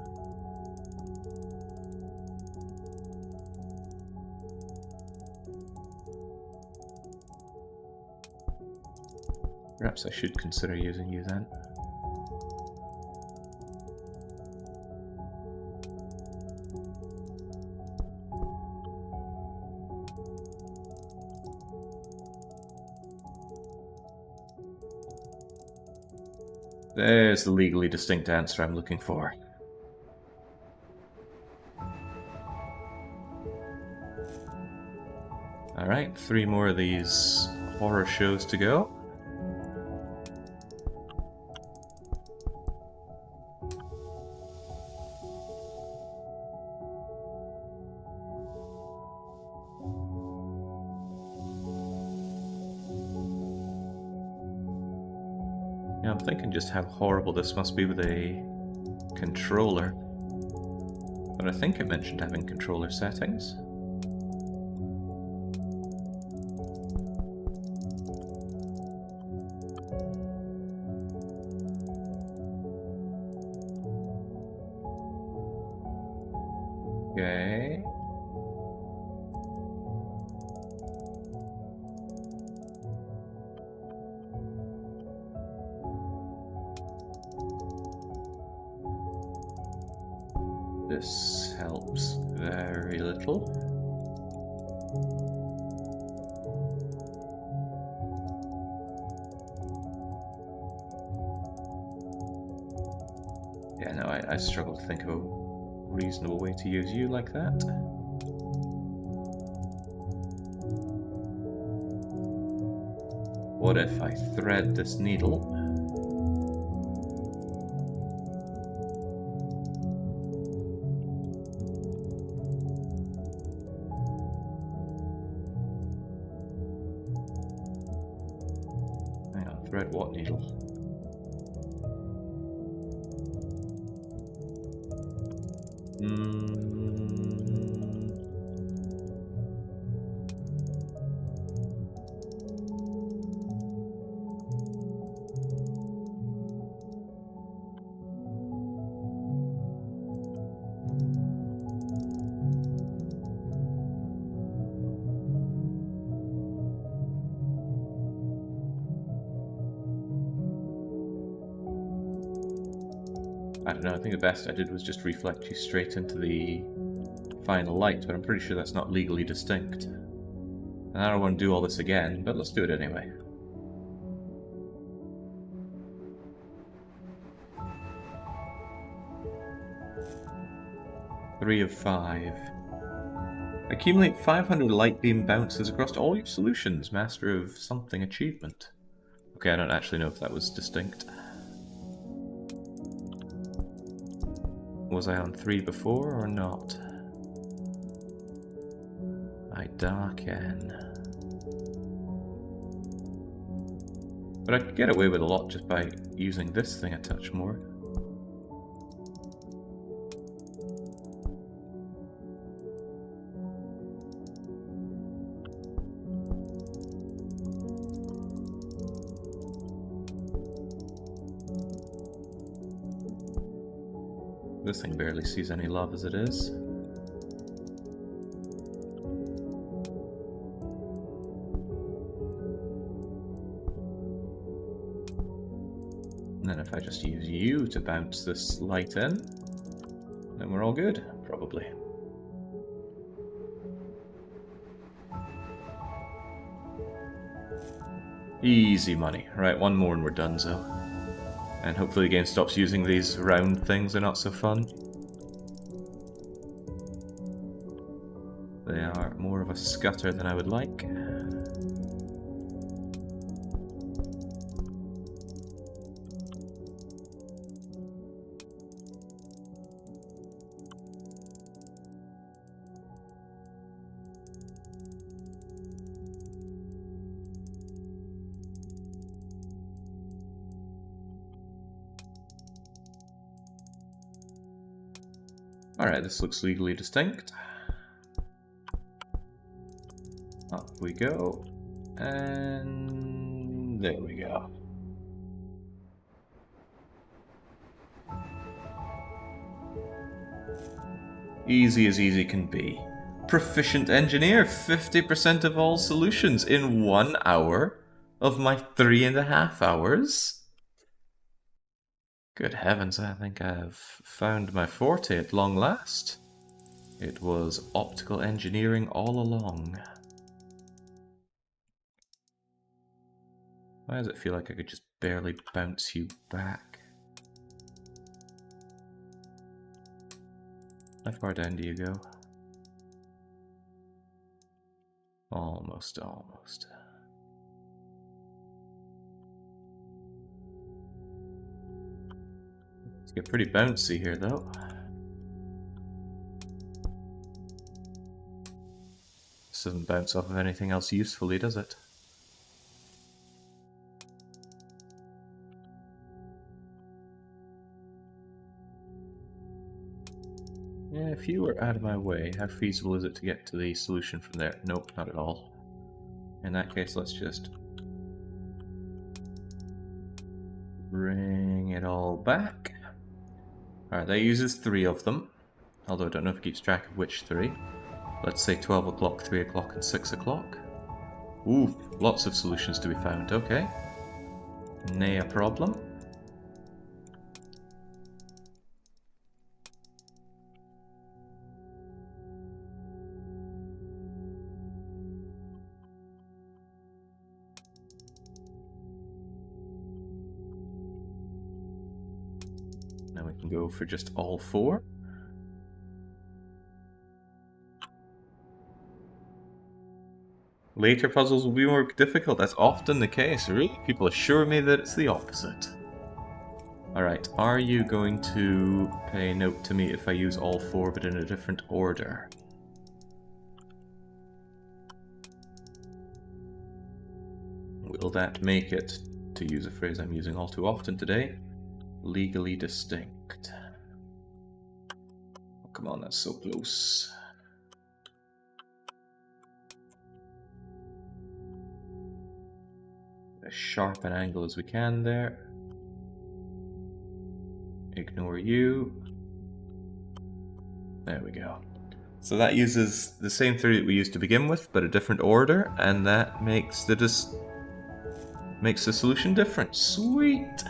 Perhaps I should consider using you then. There's the legally distinct answer I'm looking for. Alright, 3 more of these horror shows to go. Now I'm thinking just how horrible this must be with a controller. But I think it mentioned having controller settings. Okay. This helps very little. Yeah, no, I struggle to think of a reasonable way to use you like that. What if I thread this needle? Hang on, thread what needle? I don't know, I think the best I did was just reflect you straight into the final light, but I'm pretty sure that's not legally distinct. And I don't want to do all this again, but let's do it anyway. Three of 5. Accumulate 500 light beam bounces across all your solutions. Master of something achievement. Okay, I don't actually know if that was distinct. Was I on 3 before or not? I darken. But I could get away with a lot just by using this thing a touch more. This thing barely sees any love as it is. And then if I just use you to bounce this light in, then we're all good, probably. Easy money. Right, one more and we're donezo. And hopefully the game stops using these round things, they're not so fun. They are more of a scutter than I would like. Alright, this looks legally distinct. Up we go. And there we go. Easy as easy can be. Proficient engineer, 50% of all solutions in 1 hour of my 3.5 hours. Good heavens, I think I've found my forte at long last. It was optical engineering all along. Why does it feel like I could just barely bounce you back? How far down do you go? Almost, almost. It's get pretty bouncy here, though. This doesn't bounce off of anything else usefully, does it? Yeah, if you were out of my way, how feasible is it to get to the solution from there? Nope, not at all. In that case, let's just bring it all back. Alright, that uses 3 of them, although I don't know if it keeps track of which 3. Let's say 12 o'clock, 3 o'clock, and 6 o'clock. Ooh, lots of solutions to be found, okay. Nay a problem. Now we can go for just all 4. Later puzzles will be more difficult. That's often the case. Really? People assure me that it's the opposite. Alright, are you going to pay note to me if I use all 4 but in a different order? Will that make it, to use a phrase I'm using all too often today, legally distinct? Come on, that's so close. As sharp an angle as we can there. Ignore you. There we go. So that uses the same theory that we used to begin with, but a different order, and that makes the solution different. Sweet!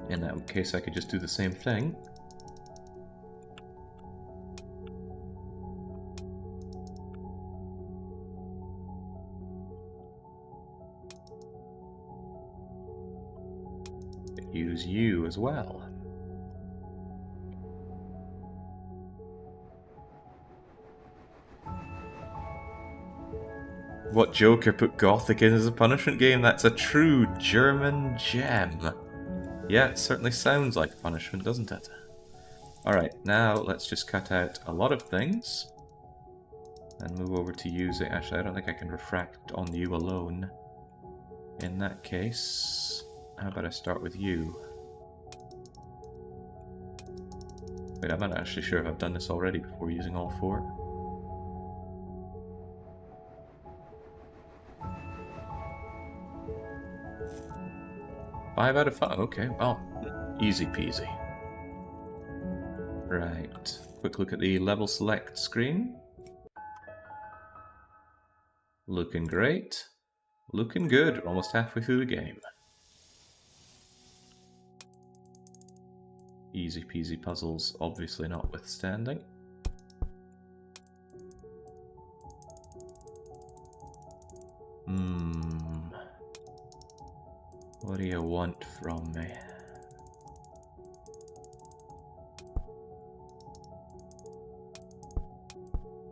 In that case, I could just do the same thing. Use you as well. What Joker put Gothic in as a punishment game? That's a true German gem. Yeah, it certainly sounds like punishment, doesn't it? Alright, now let's just cut out a lot of things and move over to using... Actually, I don't think I can refract on you alone. In that case, how about I start with you? Wait, I'm not actually sure if I've done this already before using all four. Five out of 5, okay, well, easy peasy. Right, quick look at the level select screen. Looking great. Looking good, we're almost halfway through the game. Easy peasy puzzles, obviously notwithstanding. What do you want from me?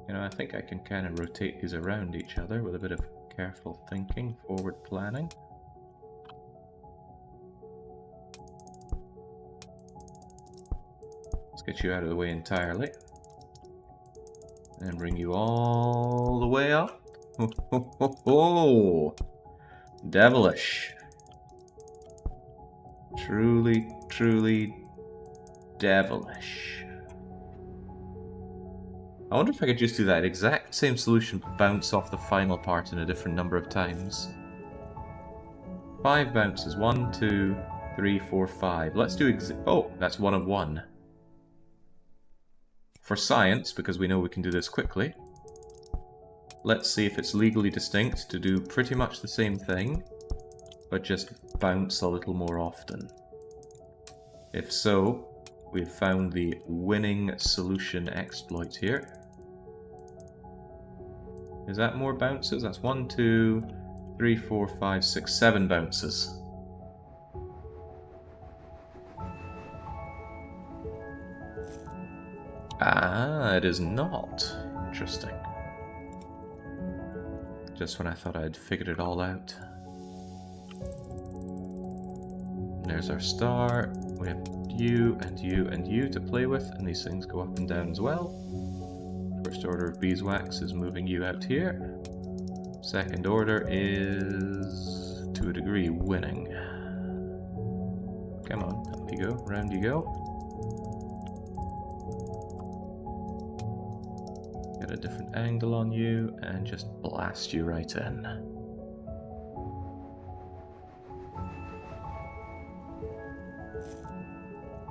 You know, I think I can kind of rotate these around each other with a bit of careful thinking, forward planning. Let's get you out of the way entirely. And bring you all the way up. Ho, ho, ho, ho. Devilish. Truly, truly devilish. I wonder if I could just do that exact same solution, but bounce off the final part in a different number of times. 5 bounces. 1, 2, 3, 4, 5. Let's do oh, that's 1 of 1. For science, because we know we can do this quickly, let's see if it's legally distinct to do pretty much the same thing, but just bounce a little more often. If so, we've found the winning solution exploit here. Is that more bounces? That's 1, 2, 3, 4, 5, 6, 7 bounces. Ah, it is not. Interesting. Just when I thought I'd figured it all out. There's our star. We have you and you and you to play with, and these things go up and down as well. First order of beeswax is moving you out here. Second order is, to a degree, winning. Come on, up you go, round you go. Get a different angle on you and just blast you right in.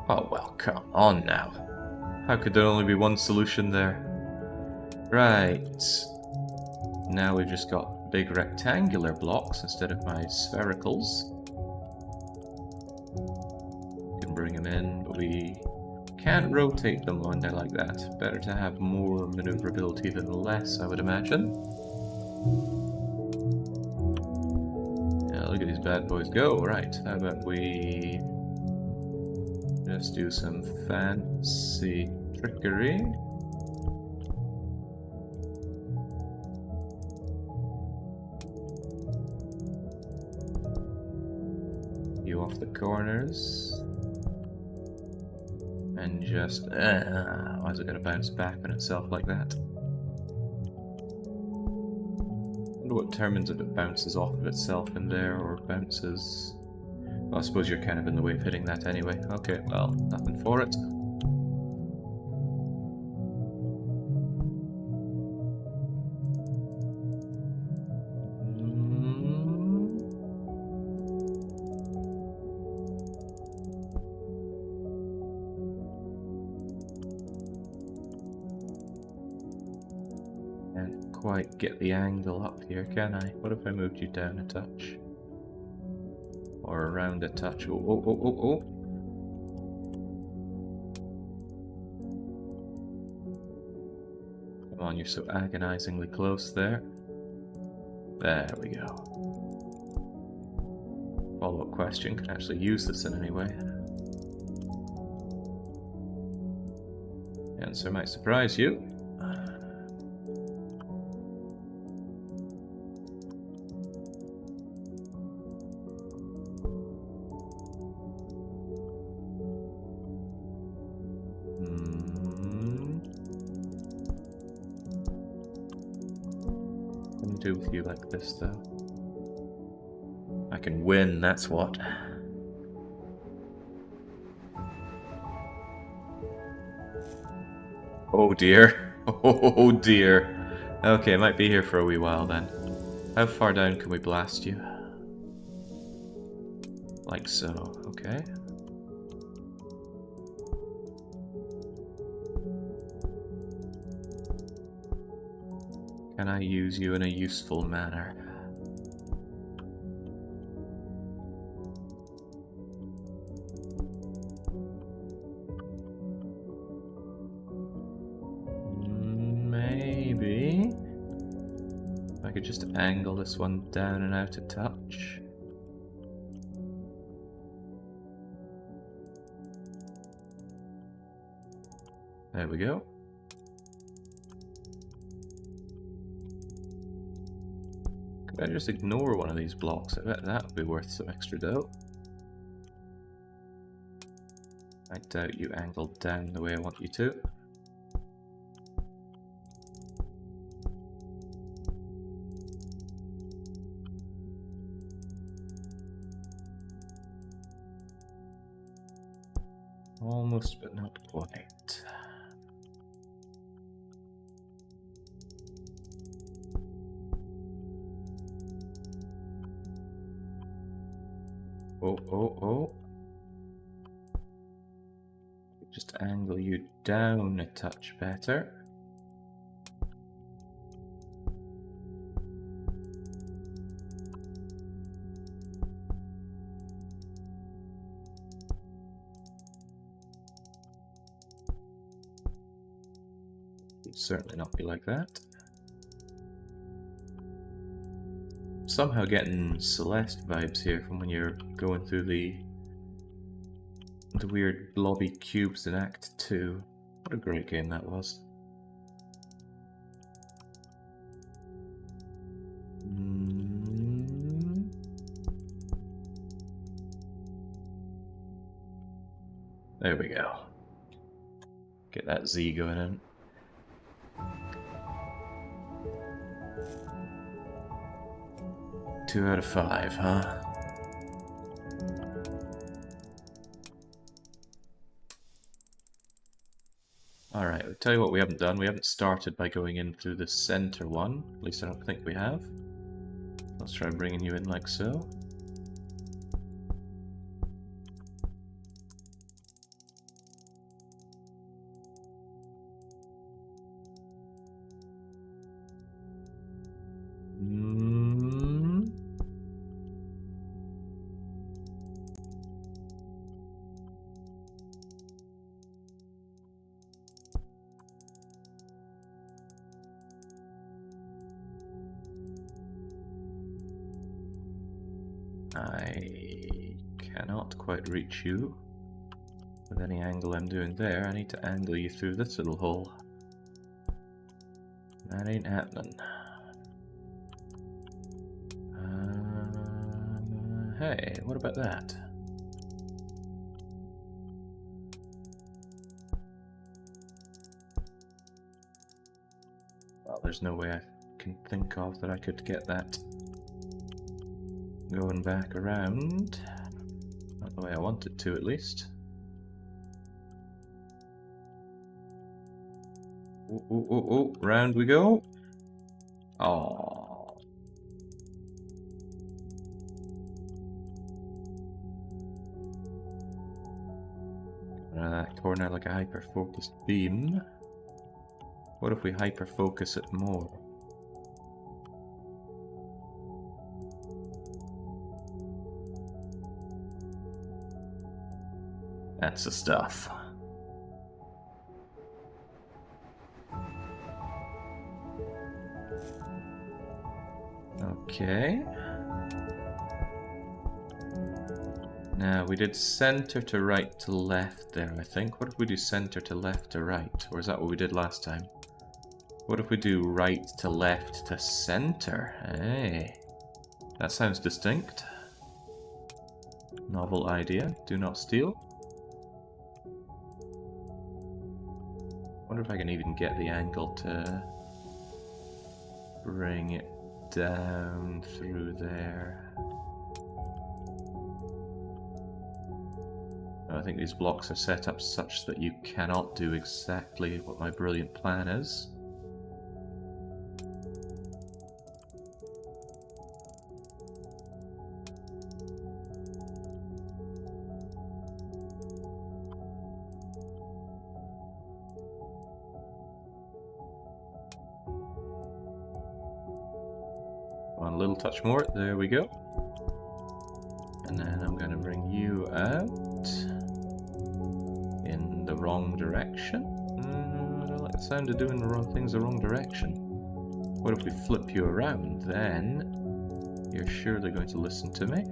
Oh well, come on now. How could there only be one solution there? Right. Now we've just got big rectangular blocks instead of my sphericals. Can bring them in, but we can't rotate them when they're like that. Better to have more maneuverability than less, I would imagine. Yeah, look at these bad boys go. Right, how about we just do some fancy trickery. You off the corners. And just, why is it going to bounce back on itself like that? I wonder what determines if it bounces off of itself in there or bounces... Well, I suppose you're kind of in the way of hitting that anyway. Okay, well, nothing for it. Can't quite get the angle up here, can I? What if I moved you down a touch? Or around a touch? Oh, oh, oh, oh, oh. Come on, you're so agonizingly close there. There we go. Follow-up question, can I actually use this in any way? The answer might surprise you. Do with you like this though. I can win, that's what. Oh dear. Oh dear. Okay, might be here for a wee while then. How far down can we blast you? Like so, okay. Can I use you in a useful manner? Maybe. I could just angle this one down and out a touch. There we go. Could I just ignore one of these blocks? I bet that would be worth some extra dough. I doubt you angled down the way I want you to. Almost, but not quite. Oh, oh, oh. Just angle you down a touch better. It'd certainly not be like that. Somehow getting Celeste vibes here from when you're going through the weird blobby cubes in Act 2. What a great game that was. There we go. Get that Z going in. Two out of 5, huh? Alright, I'll tell you what we haven't done. We haven't started by going in through the center one. At least I don't think we have. Let's try bringing you in like so. I cannot quite reach you with any angle I'm doing there. I need to angle you through this little hole. That ain't happening. Hey, what about that? Well, there's no way I can think of that I could get that going back around. Not the way I want it to, at least. Ooh, ooh, ooh, ooh. Round we go. Oh. Out of that corner like a hyper-focused beam. What if we hyper-focus it more? That's the stuff. Okay. Now, we did center to right to left there, I think. What if we do center to left to right? Or is that what we did last time? What if we do right to left to center? Hey, that sounds distinct. Novel idea. Do not steal. Wonder if I can even get the angle to bring it down through there. I think these blocks are set up such that you cannot do exactly what my brilliant plan is. One little touch more, there we go. And then I'm going to bring you out in the wrong direction. I don't like the sound of doing the wrong things the wrong direction. What if we flip you around? Then you're surely going to listen to me.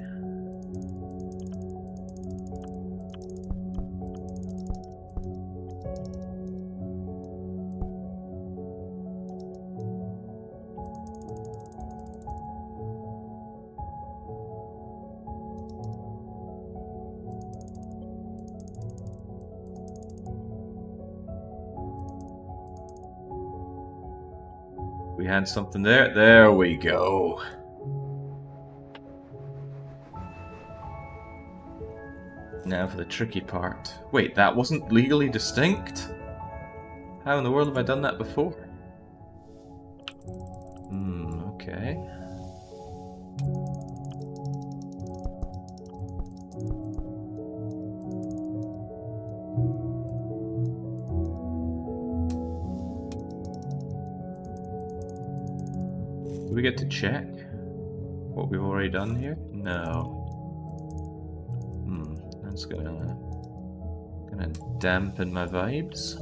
We had something there. There we go. Now for the tricky part. Wait, that wasn't legally distinct? How in the world have I done that before? Okay. Do we get to check what we've already done here? No. That's gonna dampen my vibes.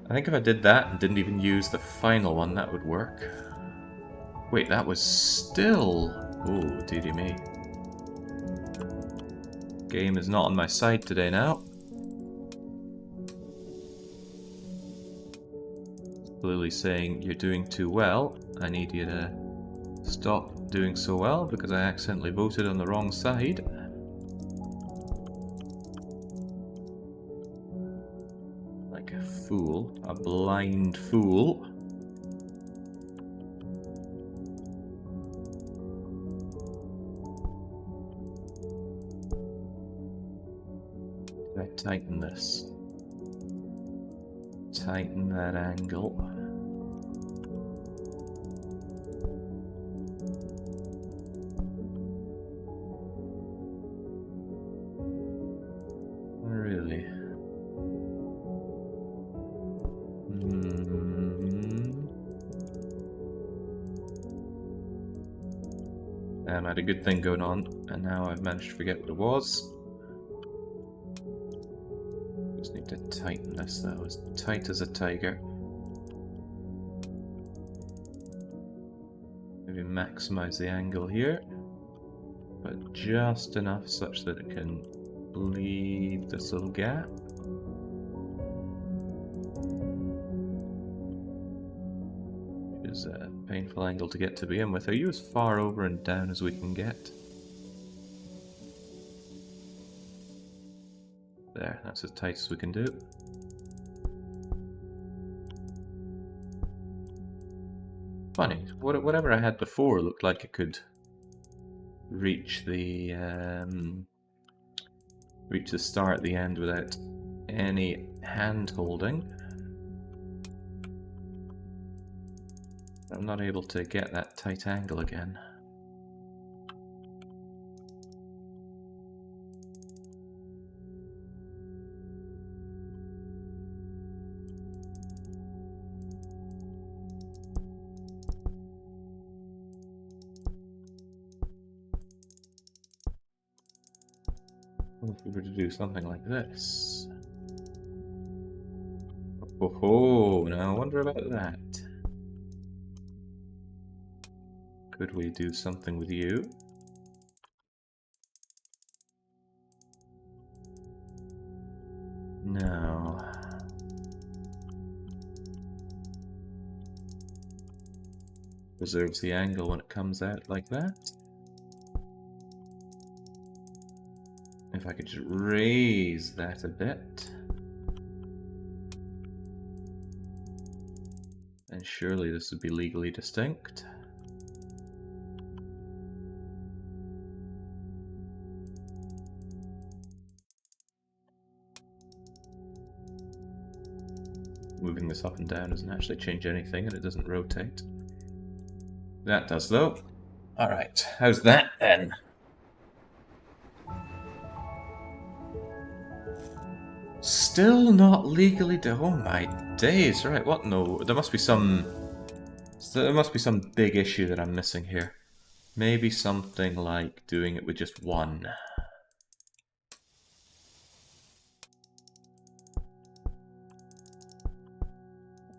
I think if I did that and didn't even use the final one, that would work. Wait, that was still... Ooh, dearie me. Game is not on my side today now. Clearly saying, you're doing too well. I need you to stop doing so well because I accidentally voted on the wrong side. Like a fool. A blind fool. Did I tighten this? Tighten that angle. Really? I had a good thing going on, and now I've managed to forget what it was. Just need to tighten this though, as tight as a tiger. Maybe maximize the angle here, but just enough such that it can leave this little gap. Which is a painful angle to get to begin with. Are you as far over and down as we can get? There, that's as tight as we can do. Funny, whatever I had before looked like it could reach the start at the end without any hand holding. I'm not able to get that tight angle again. What if we were to do something like this? Oh, now I wonder about that. Could we do something with you? No. Preserves the angle when it comes out like that. If I could just raise that a bit. And surely this would be legally distinct. Moving this up and down doesn't actually change anything, and it doesn't rotate. That does, though. Alright, how's that then? Still not legally oh my days, right, what no, there must be some big issue that I'm missing here. Maybe something like doing it with just one.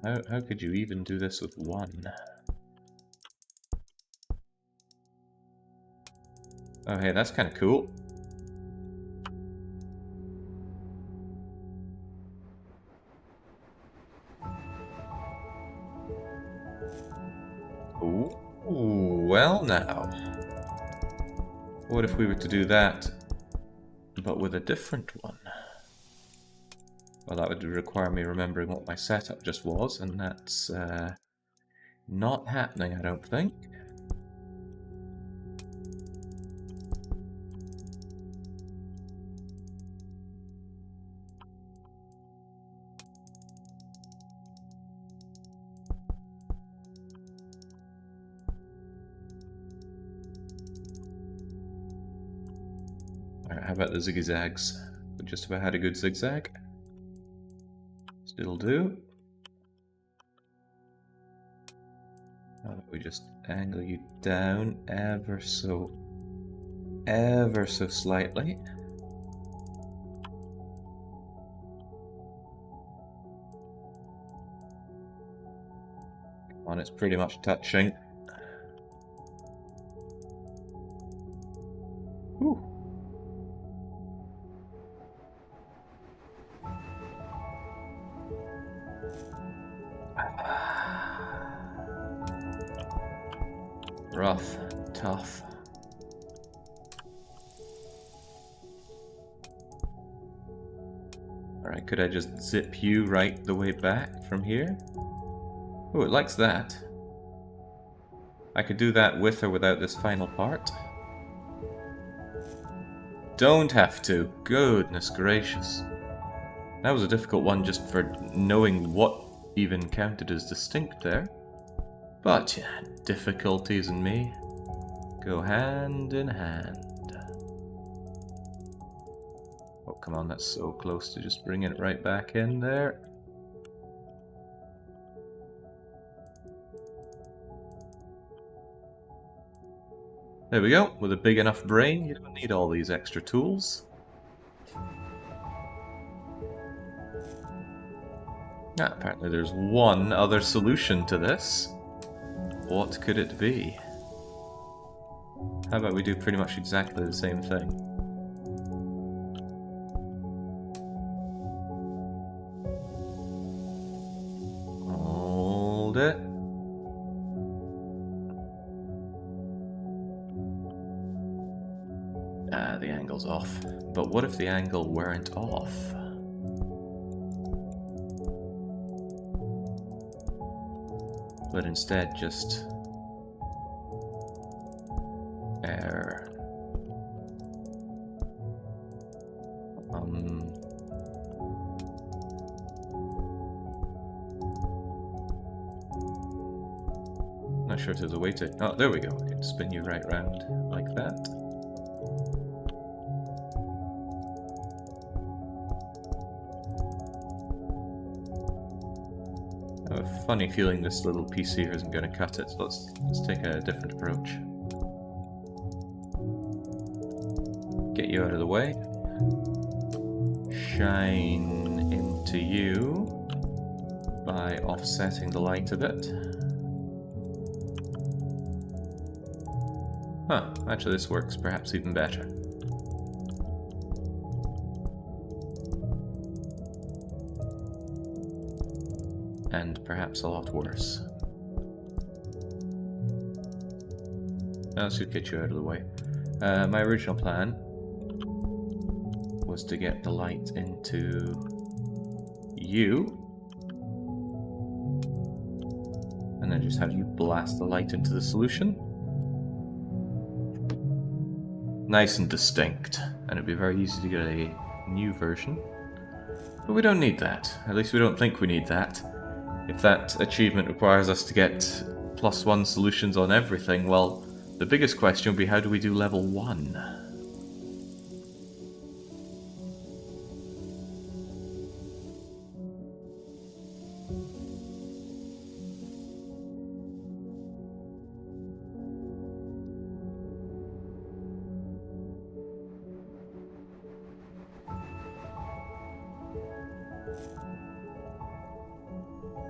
How could you even do this with one? Oh hey, that's kind of cool. Ooh, well now. What if we were to do that, but with a different one? Well, that would require me remembering what my setup just was, and that's not happening, I don't think. Alright, how about the zigzags? We just about had a good zigzag. Still do. How about we just angle you down ever so slightly. Come on, it's pretty much touching. Whew. Rough, tough. Alright, could I just zip you right the way back from here? Oh, it likes that. I could do that with or without this final part. Don't have to. Goodness gracious. That was a difficult one just for knowing what even counted as distinct there. But yeah, difficulties and me go hand in hand. Oh, come on, that's so close to just bringing it right back in there. There we go. With a big enough brain, you don't need all these extra tools. Ah, apparently there's one other solution to this. What could it be? How about we do pretty much exactly the same thing? Hold it. Ah, the angle's off. But what if the angle weren't off? But instead just error. Not sure if there's a way to... Oh, there we go. I can spin you right round like that. I have a funny feeling this little piece here isn't going to cut it, so let's take a different approach. Get you out of the way. Shine into you by offsetting the light a bit. Huh, actually this works perhaps even better. And perhaps a lot worse. Now let's just get you out of the way. My original plan was to get the light into you, and then just have you blast the light into the solution. Nice and distinct, and it'd be very easy to get a new version. But we don't need that. At least we don't think we need that. If that achievement requires us to get +1 solutions on everything, well, the biggest question would be how do we do level 1?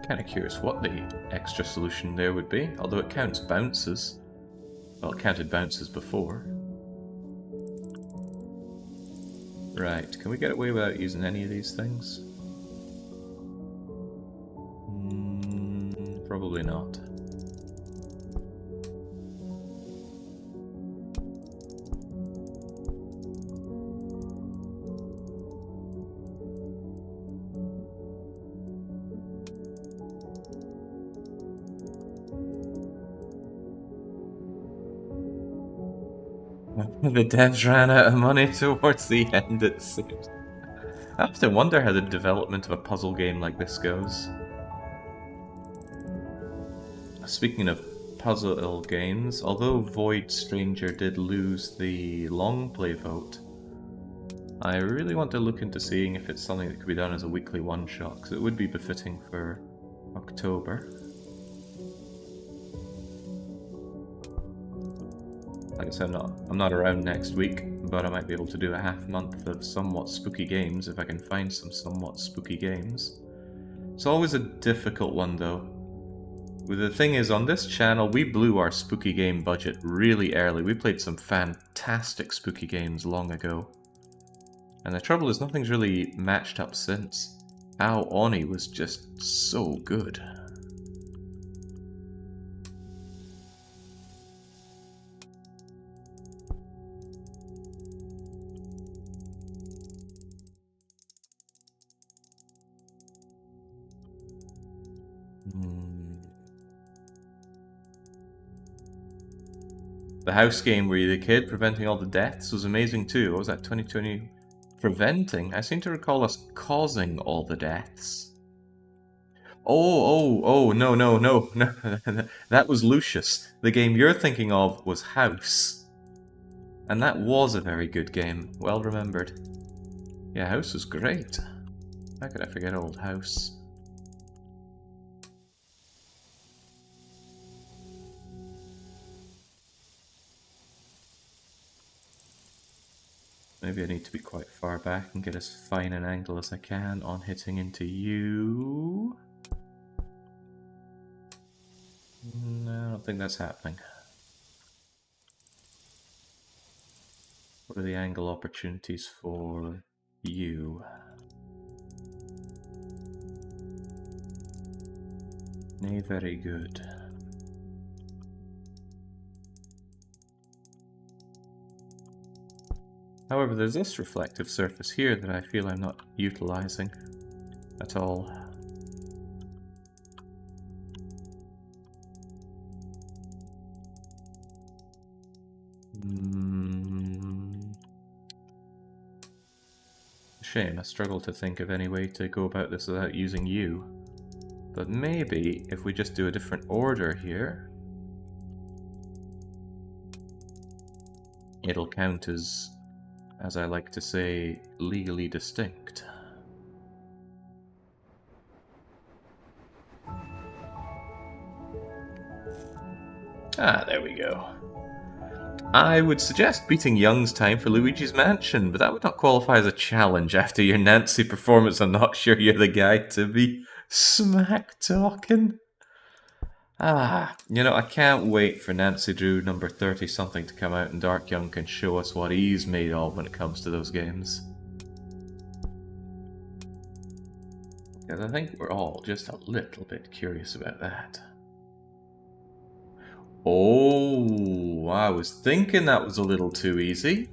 Kind of curious what the extra solution there would be, although it counts bounces. Well, it counted bounces before. Right, can we get away without using any of these things? Probably not. The devs ran out of money towards the end, it seems. I often wonder how the development of a puzzle game like this goes. Speaking of puzzle games, although Void Stranger did lose the long play vote, I really want to look into seeing if it's something that could be done as a weekly one-shot, because it would be befitting for October. Like I said, I'm not around next week, but I might be able to do a half month of somewhat spooky games if I can find some somewhat spooky games. It's always a difficult one though. The thing is, on this channel, we blew our spooky game budget really early. We played some fantastic spooky games long ago. And the trouble is, nothing's really matched up since. Ao Oni was just so good. The house game where you're the kid preventing all the deaths was amazing too. What was that, 2020? Preventing? I seem to recall us causing all the deaths. Oh, no. That was Lucius. The game you're thinking of was House. And that was a very good game. Well remembered. Yeah, House was great. How could I forget old House? Maybe I need to be quite far back and get as fine an angle as I can on hitting into you. No, I don't think that's happening. What are the angle opportunities for you? Nay, very good. However, there's this reflective surface here that I feel I'm not utilizing at all. Shame, I struggle to think of any way to go about this without using you. But maybe if we just do a different order here, it'll count as I like to say, legally distinct. Ah, there we go. I would suggest beating Youngstown for Luigi's Mansion, but that would not qualify as a challenge after your Nancy performance. I'm not sure you're the guy to be smack-talking. Ah, you know, I can't wait for Nancy Drew number 30-something to come out and Dark Young can show us what he's made of when it comes to those games. Because I think we're all just a little bit curious about that. Oh, I was thinking that was a little too easy.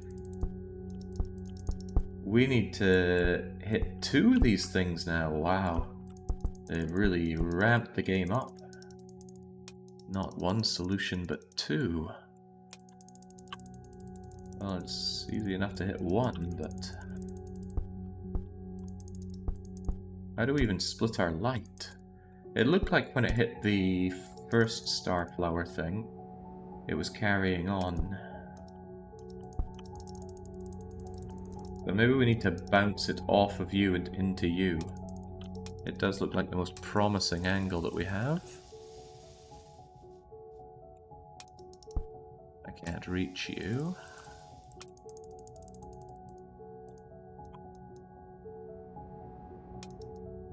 We need to hit 2 of these things now. Wow. They've really ramped the game up. Not 1 solution, but 2. Well, it's easy enough to hit 1, but... how do we even split our light? It looked like when it hit the first Starflower thing, it was carrying on. But maybe we need to bounce it off of you and into you. It does look like the most promising angle that we have. I can't reach you.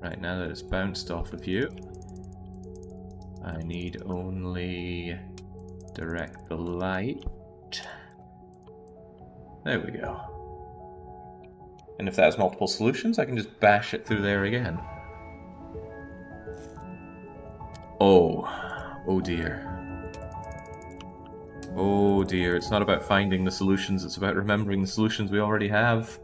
Right, now that it's bounced off of you, I need only direct the light. There we go. And if that has multiple solutions, I can just bash it through there again. Oh. Oh dear. Oh dear, it's not about finding the solutions, it's about remembering the solutions we already have.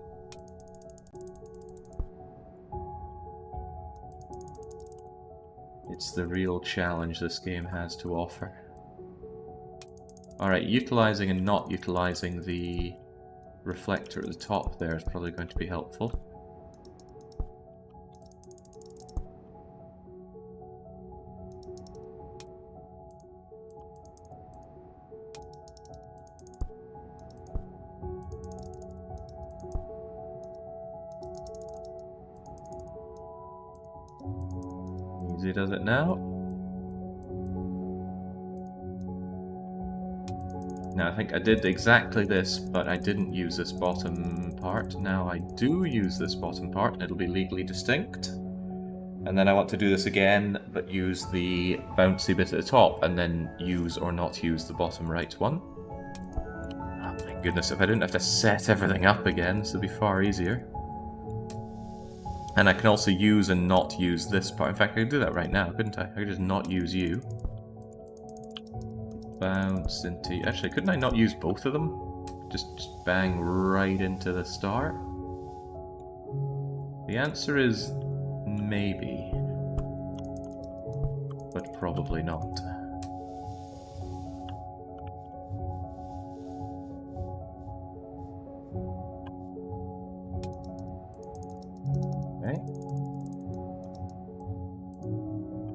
It's the real challenge this game has to offer. Alright, utilizing and not utilizing the reflector at the top there is probably going to be helpful. Easy does it now. Now I think I did exactly this, but I didn't use this bottom part. Now I do use this bottom part, and it'll be legally distinct. And then I want to do this again, but use the bouncy bit at the top, and then use or not use the bottom right one. Oh my goodness, if I didn't have to set everything up again, this would be far easier. And I can also use and not use this part. In fact, I could do that right now, couldn't I? I could just not use you. Bounce into... actually, couldn't I not use both of them? Just bang right into the star? The answer is maybe. But probably not. Okay.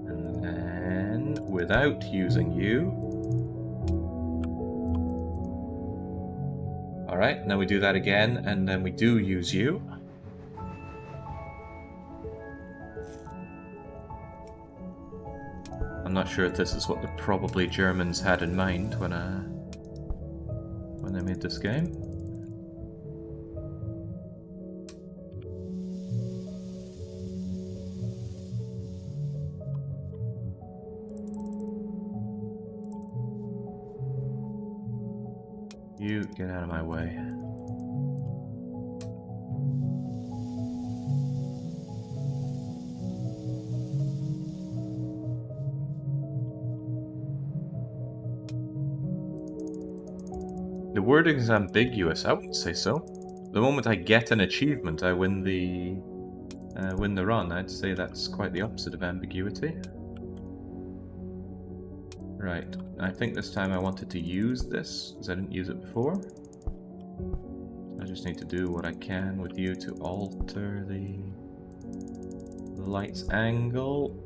And then, without using you... Alright, now we do that again, and then we do use you. I'm not sure if this is what the probably Germans had in mind when they made this game. You get out of my way. The wording is ambiguous. I wouldn't say so. The moment I get an achievement, I win the run. I'd say that's quite the opposite of ambiguity. Right. I think this time I wanted to use this because I didn't use it before. I just need to do what I can with you to alter the light's angle.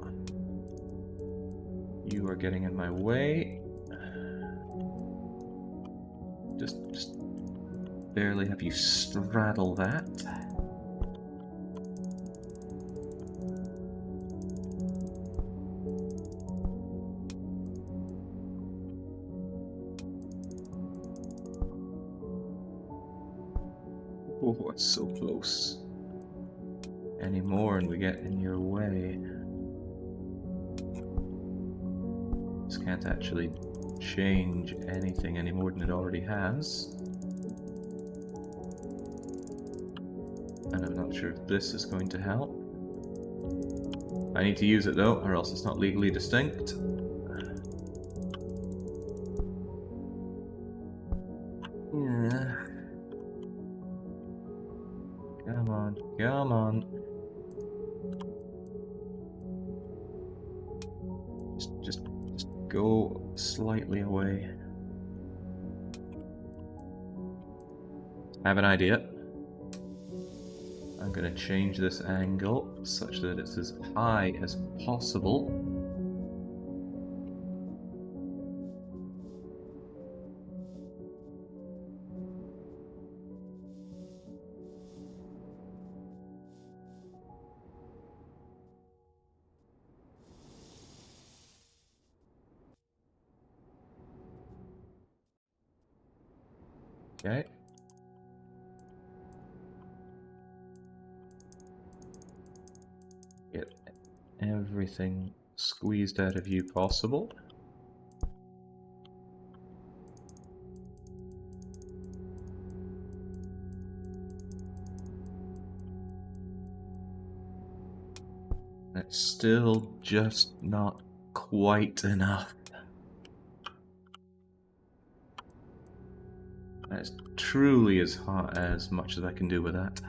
You are getting in my way. Just barely have you straddle that. Oh, it's so close. Any more and we get in your way. This can't actually change anything any more than it already has. And I'm not sure if this is going to help. I need to use it though, or else it's not legally distinct. Yeah. Come on, come on. Just go slightly away. I have an idea. I'm going to change this angle such that it's as high as possible. Okay. Get everything squeezed out of you possible. That's still just not quite enough. That's truly as hot as much as I can do with that.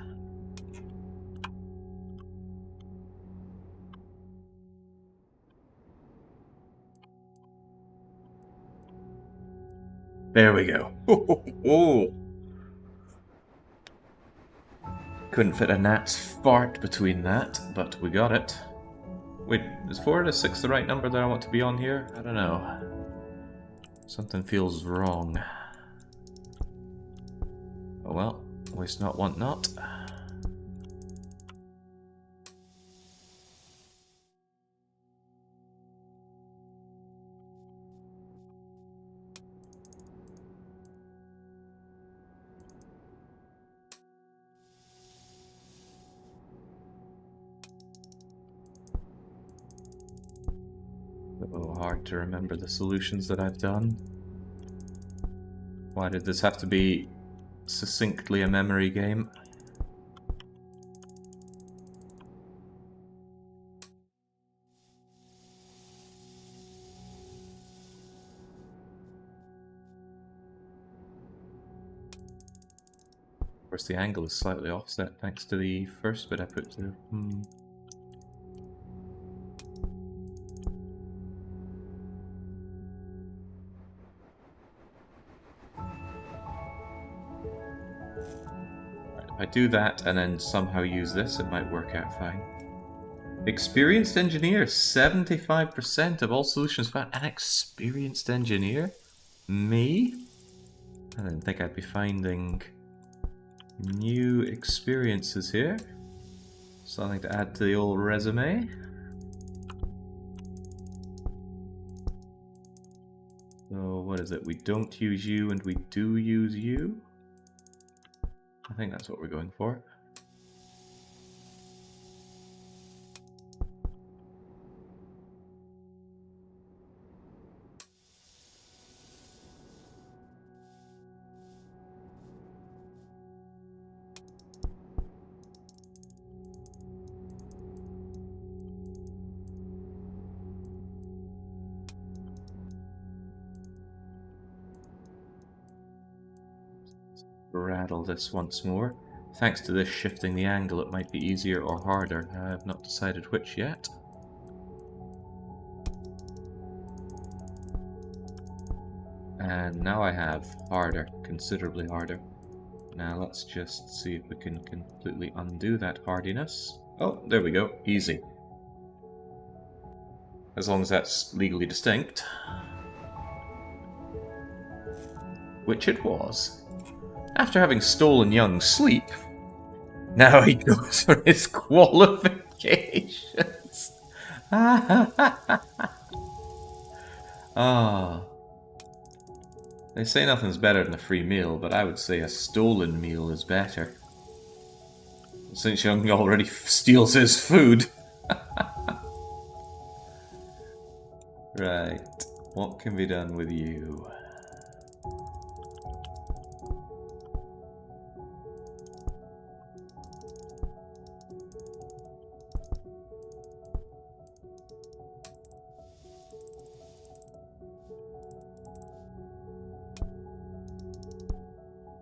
There we go. Oh. Couldn't fit a gnat's fart between that, but we got it. Wait, is 4 out of 6 the right number that I want to be on here? I don't know. Something feels wrong. Oh well, waste not, want not. Oh, hard to remember the solutions that I've done. Why did this have to be succinctly a memory game? Of course, the angle is slightly offset thanks to the first bit I put through. If I do that and then somehow use this, it might work out fine. Experienced engineer, 75% of all solutions found. An experienced engineer? Me? I didn't think I'd be finding new experiences here. Something to add to the old resume. So what is it? We don't use you and we do use you? I think that's what we're going for. rattle this once more. Thanks to this shifting the angle, it might be easier or harder. I have not decided which yet. And now I have harder, considerably harder. Now let's just see if we can completely undo that hardiness. Oh, there we go. Easy. As long as that's legally distinct. Which it was. After having stolen Young's sleep, now he goes for his qualifications. Ah. They say nothing's better than a free meal, but I would say a stolen meal is better. Since Young already steals his food. Right. What can be done with you?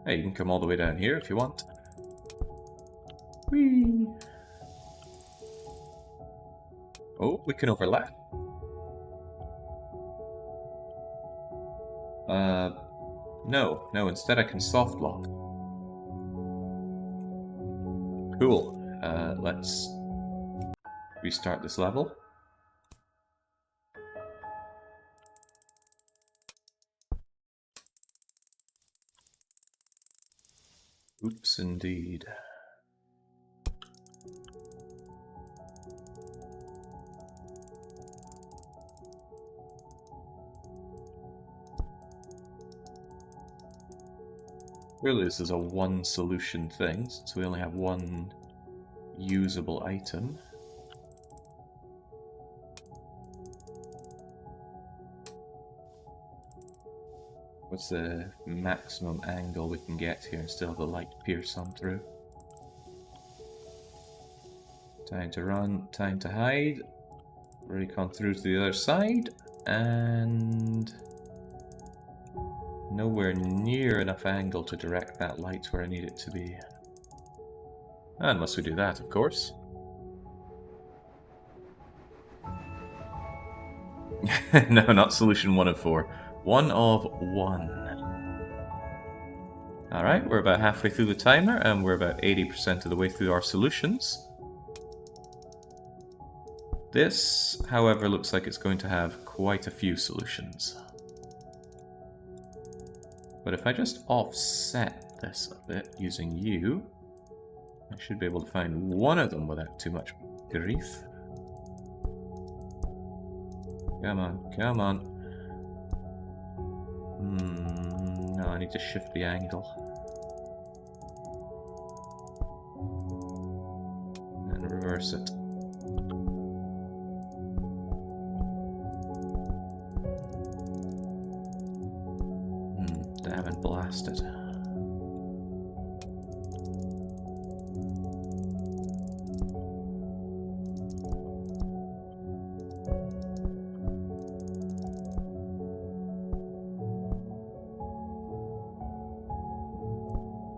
Hey, you can come all the way down here if you want. Whee! Oh, we can overlap. No, instead I can soft lock. Cool. Let's restart this level. Oops, indeed. Really, this is a one solution thing, since we only have one usable item. What's the maximum angle we can get here and still have the light pierce on through? Time to run, time to hide. Recon through to the other side, and nowhere near enough angle to direct that light where I need it to be. Unless we do that, of course. No, not solution 1 of 4. 1 of 1. Alright, we're about halfway through the timer, and we're about 80% of the way through our solutions. This, however, looks like it's going to have quite a few solutions. But if I just offset this a bit using you, I should be able to find one of them without too much grief. Come on, come on. No, I need to shift the angle. And reverse it. Damn it, blasted.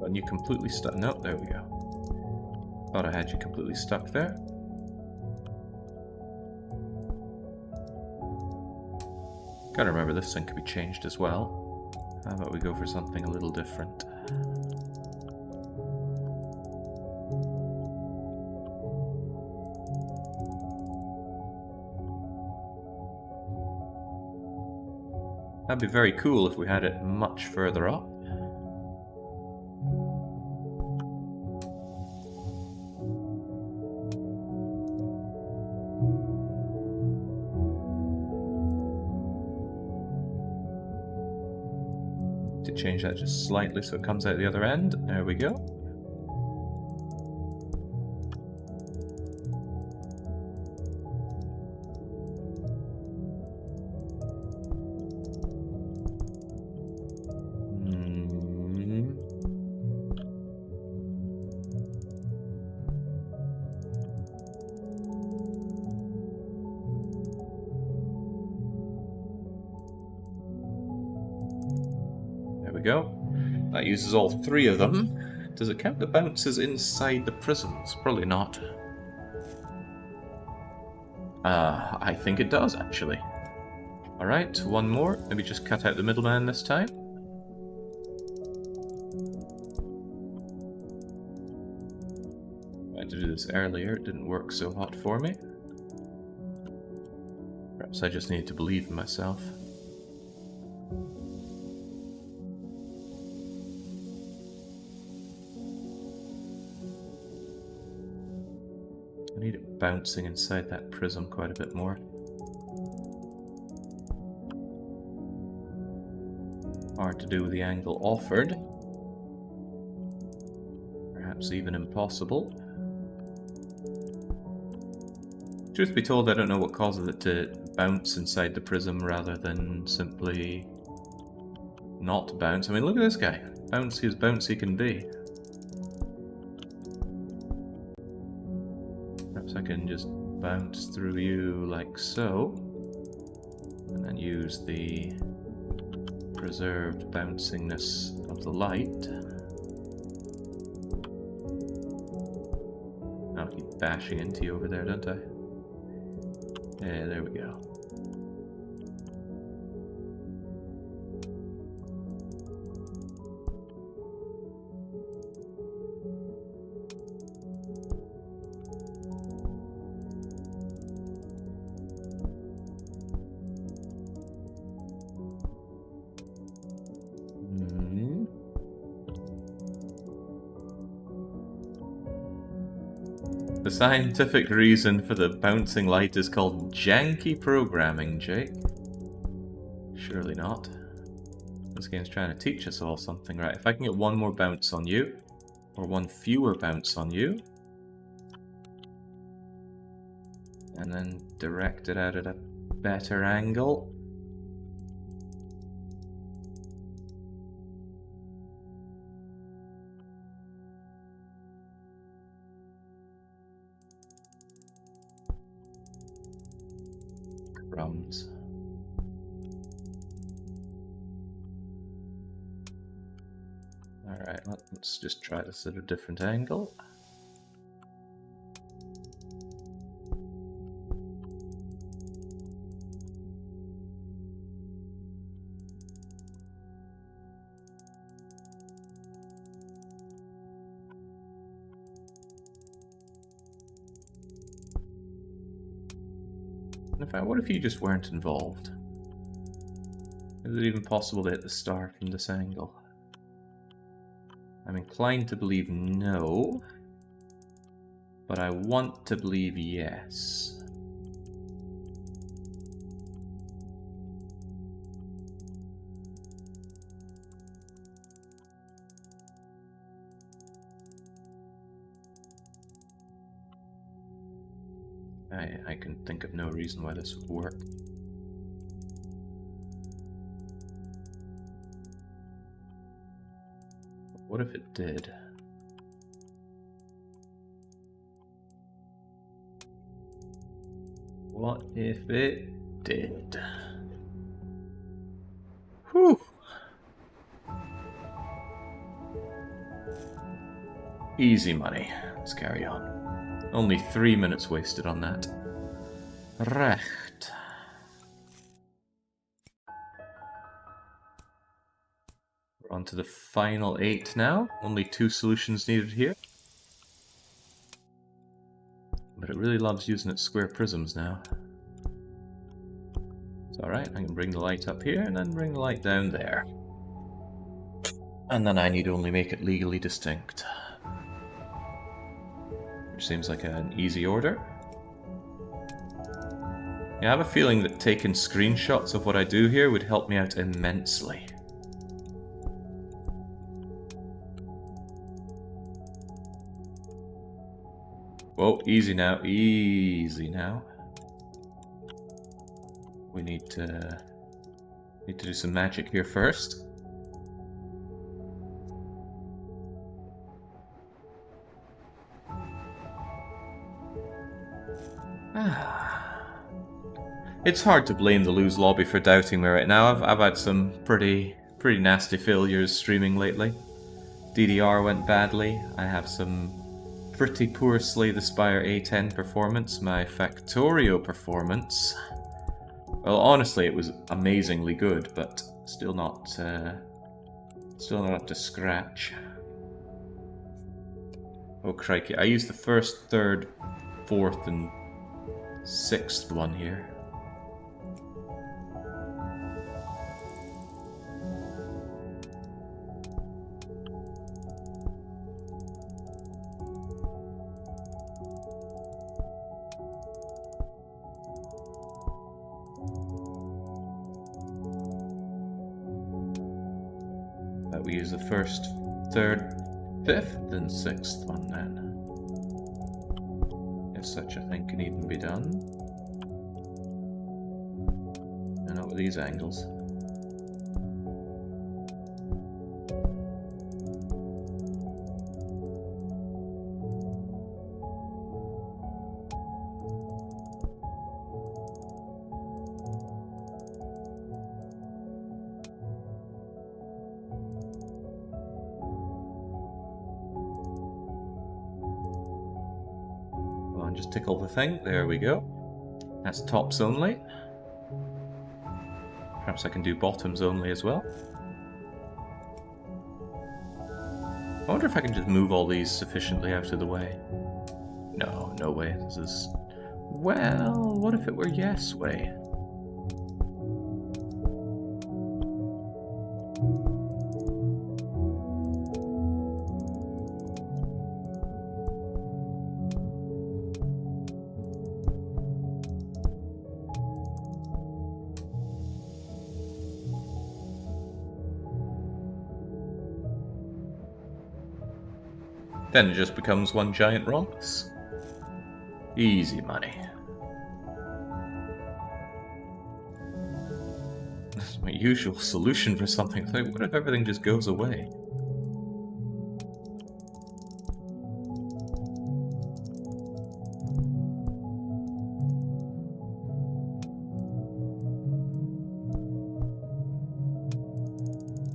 And you completely stuck. No, there we go. Thought I had you completely stuck there. Gotta remember this thing could be changed as well. How about we go for something a little different? That'd be very cool if we had it much further up. To change that just slightly so it comes out the other end. There we go. There we go. That uses all 3 of them. Does it count the bounces inside the prisms? Probably not. I think it does, actually. Alright, 1 more. Maybe just cut out the middleman this time. I had to do this earlier, it didn't work so hot for me. Perhaps I just need to believe in myself. I need it bouncing inside that prism quite a bit more. Hard to do with the angle offered. Perhaps even impossible. Truth be told, I don't know what causes it to bounce inside the prism rather than simply not bounce. I mean, look at this guy. Bouncy as bouncy can be. Perhaps I can just bounce through you like so, and then use the preserved bouncingness of the light. I'll keep bashing into you over there, don't I? Yeah, there we go. The scientific reason for the bouncing light is called janky programming, Jake. Surely not. This game's trying to teach us all something, right? If I can get 1 more bounce on you, or 1 fewer bounce on you, and then direct it out at a better angle. Crumbs. Alright, let's just try this at a different angle. In fact, what if you just weren't involved? Is it even possible to hit the star from this angle? I'm inclined to believe no, but I want to believe yes. I can think of no reason why this would work. What if it did? What if it did? Whew! Easy money. Let's carry on. Only 3 minutes wasted on that. Recht. We're on to the final 8 now. Only 2 solutions needed here. But it really loves using its square prisms now. It's alright, I can bring the light up here and then bring the light down there. And then I need only make it legally distinct. Which seems like an easy order. Yeah, I have a feeling that taking screenshots of what I do here would help me out immensely. Whoa, easy now, easy now. We need to do some magic here first. It's hard to blame the Lose lobby for doubting me right now. I've had some pretty pretty nasty failures streaming lately. DDR went badly. I have some pretty poor Slay the Spire A10 performance. My Factorio performance, well, honestly, it was amazingly good, but still not up to scratch. Oh crikey! I used the first, third, fourth, and sixth one here. We use the first, third, fifth, and sixth one then. If such a thing can even be done. And not with these angles. Just tickle the thing. There we go. That's tops only. Perhaps I can do bottoms only as well. I wonder if I can just move all these sufficiently out of the way. No, no way. This is... Well, what if it were yes way? Then it just becomes one giant rhombus. Easy money. That's my usual solution for something. Like, what if everything just goes away?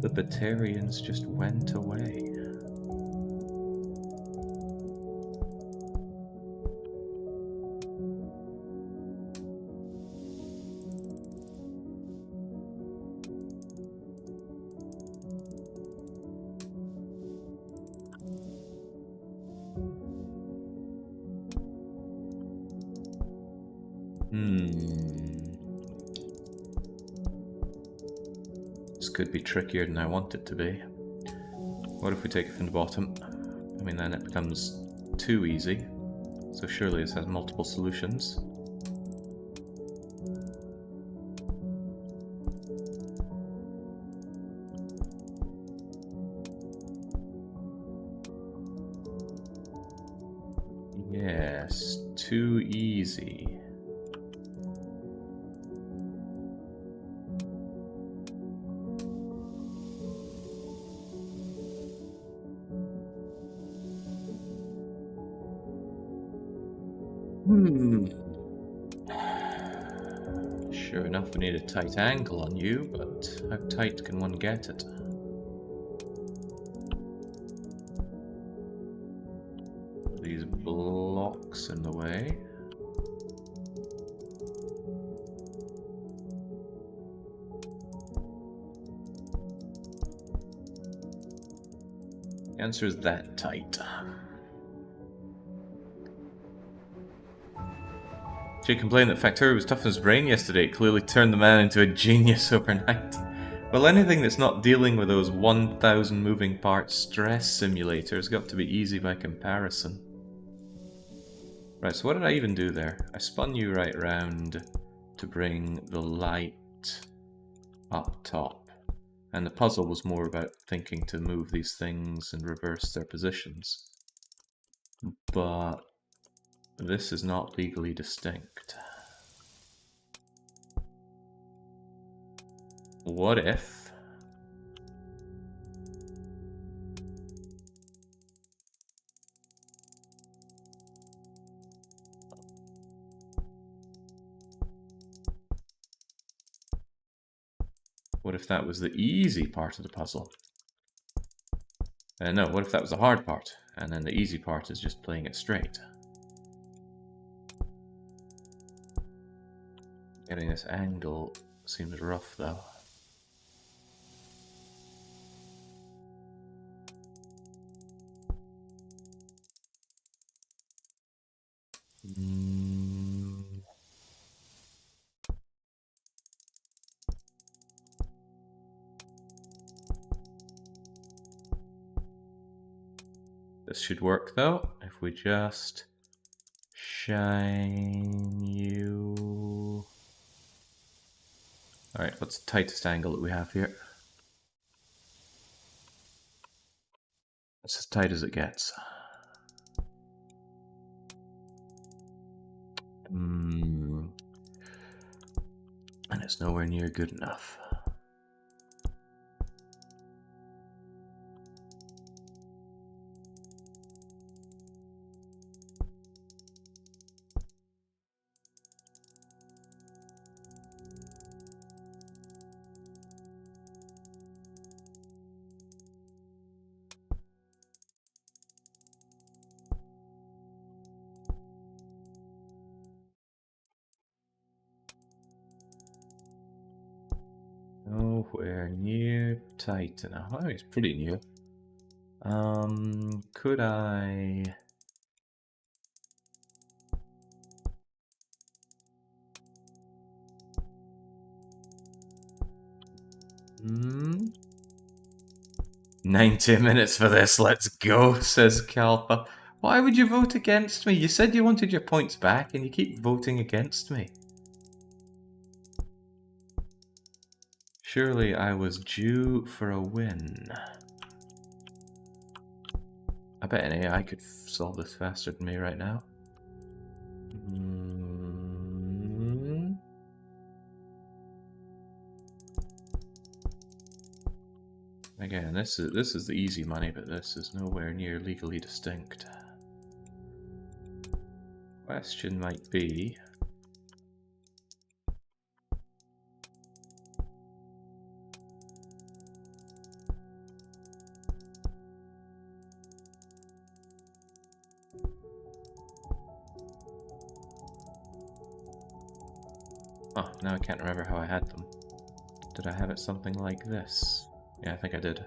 The Batarians just went away. This could be trickier than I want it to be. What if we take it from the bottom? I mean, then it becomes too easy. So surely this has multiple solutions. Yes, too easy. Sure enough, we need a tight angle on you, but how tight can one get it? These blocks in the way. The answer is that tight. Jay complained that Factorio was tough in his brain yesterday. It clearly turned the man into a genius overnight. Well, anything that's not dealing with those 1,000 moving parts stress simulators got to be easy by comparison. Right, so what did I even do there? I spun you right round to bring the light up top. And the puzzle was more about thinking to move these things and reverse their positions. But this is not legally distinct. What if What if that was the easy part of the puzzle? No, what if that was the hard part, and then the easy part is just playing it straight? Getting this angle seems rough, though. This should work, though, if we just shine you. Alright, what's the tightest angle that we have here? It's as tight as it gets. And it's nowhere near good enough. Nowhere near tight enough. Oh, it's pretty near. Could I... Hmm? 90 minutes for this, let's go, says Kalpa. Why would you vote against me? You said you wanted your points back and you keep voting against me. Surely I was due for a win. I bet an AI could solve this faster than me right now. Again, this is the easy money, but this is nowhere near legally distinct. Question might be... Oh, now I can't remember how I had them. Did I have it something like this? Yeah, I think I did.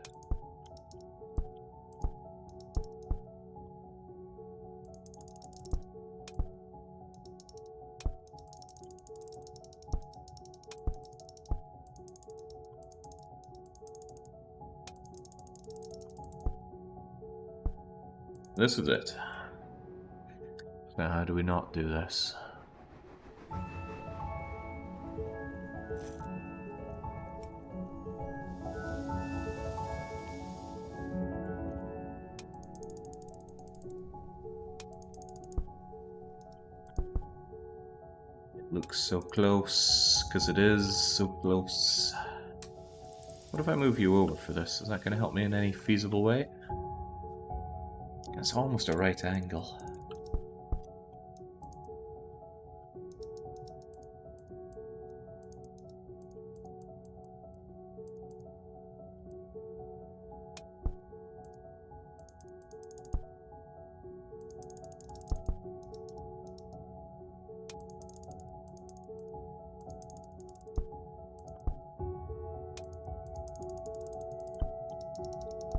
This is it. Now, how do we not do this? Looks so close, because it is so close. What if I move you over for this? Is that going to help me in any feasible way? It's almost a right angle.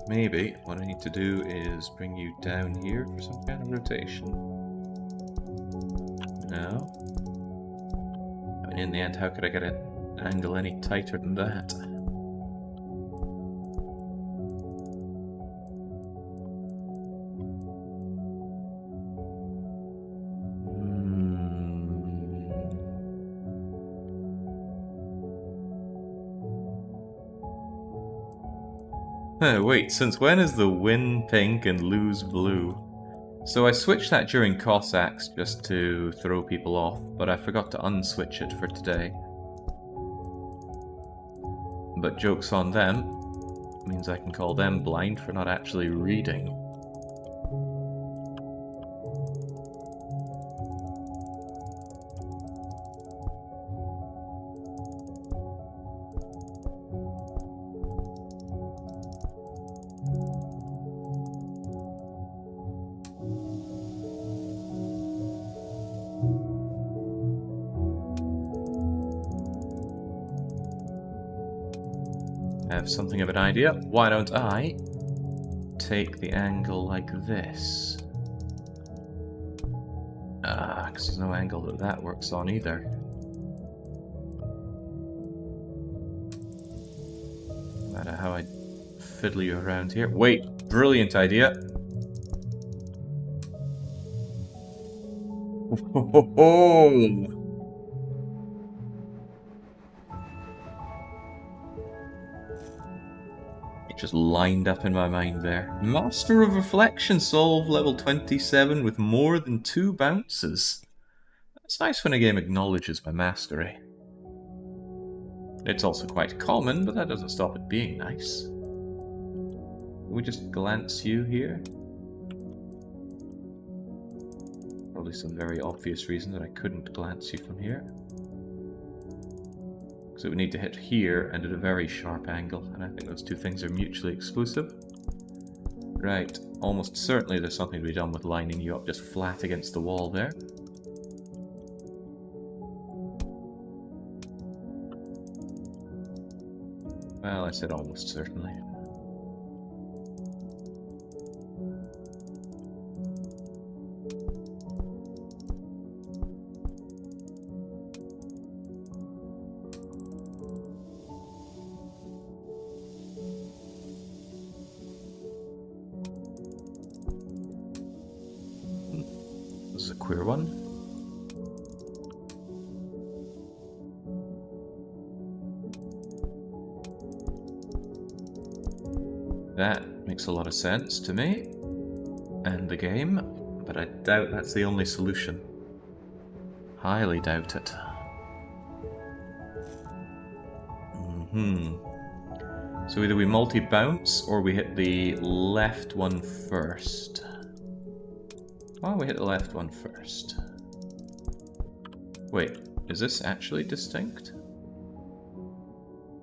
Maybe what I need to do is bring you down here for some kind of rotation. No. I mean, in the end, how could I get an angle any tighter than that? Wait, since when is the win pink and lose blue? So I switched that during Cossacks just to throw people off, but I forgot to unswitch it for today. But joke's on them. It means I can call them blind for not actually reading. I have something of an idea. Why don't I take the angle like this? Because there's no angle that works on either. No matter how I fiddle you around here. Wait, brilliant idea. Oh! It just lined up in my mind there. Master of Reflection, solve level 27 with more than 2 bounces. It's nice when a game acknowledges my mastery. It's also quite common, but that doesn't stop it being nice. We just glance you here. Probably some very obvious reason that I couldn't glance you from here. So we need to hit here and at a very sharp angle, and I think those two things are mutually exclusive. Right, almost certainly there's something to be done with lining you up just flat against the wall there. Well, I said almost certainly. This is a queer one. That makes a lot of sense to me and the game, but I doubt that's the only solution. Highly doubt it. So either we multi-bounce or we hit the left one first. Well, we hit the left one first. Wait, is this actually distinct?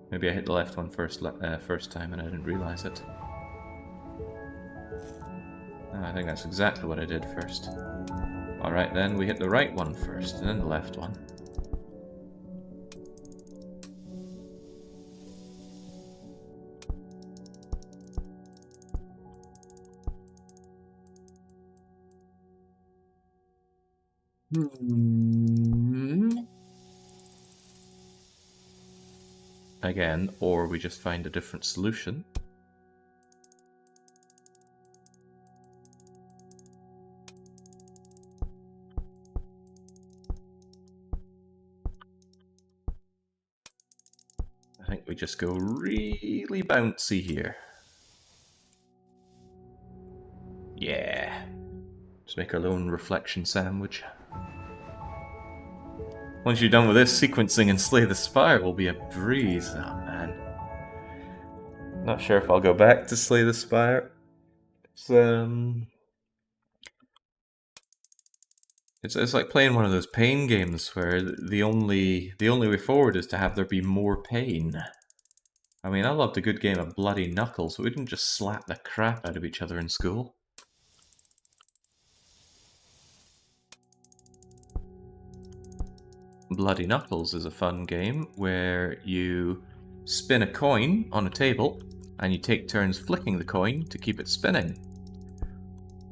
Maybe I hit the left one first time and I didn't realize it. I think that's exactly what I did first. Alright then, we hit the right one first, and then the left one. Again, or we just find a different solution. I think we just go really bouncy here. Yeah. Just make our own reflection sandwich. Once you're done with this, sequencing and Slay the Spire will be a breeze. Oh man. Not sure if I'll go back to Slay the Spire. It's like playing one of those pain games where the only way forward is to have there be more pain. I mean, I loved a good game of Bloody Knuckles, but we didn't just slap the crap out of each other in school. Bloody Knuckles is a fun game where you spin a coin on a table and you take turns flicking the coin to keep it spinning.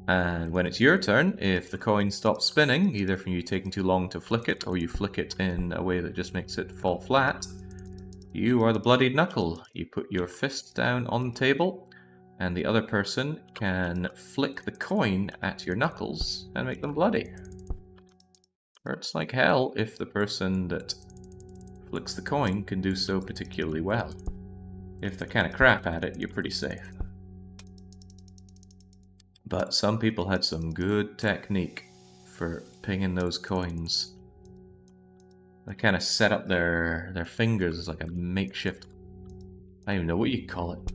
And when it's your turn, if the coin stops spinning, either from you taking too long to flick it or you flick it in a way that just makes it fall flat, you are the Bloodied Knuckle. You put your fist down on the table and the other person can flick the coin at your knuckles and make them bloody. Hurts like hell if the person that flicks the coin can do so particularly well. If they're kind of crap at it, you're pretty safe. But some people had some good technique for pinging those coins. They kind of set up their fingers as like a makeshift... I don't even know what you call it.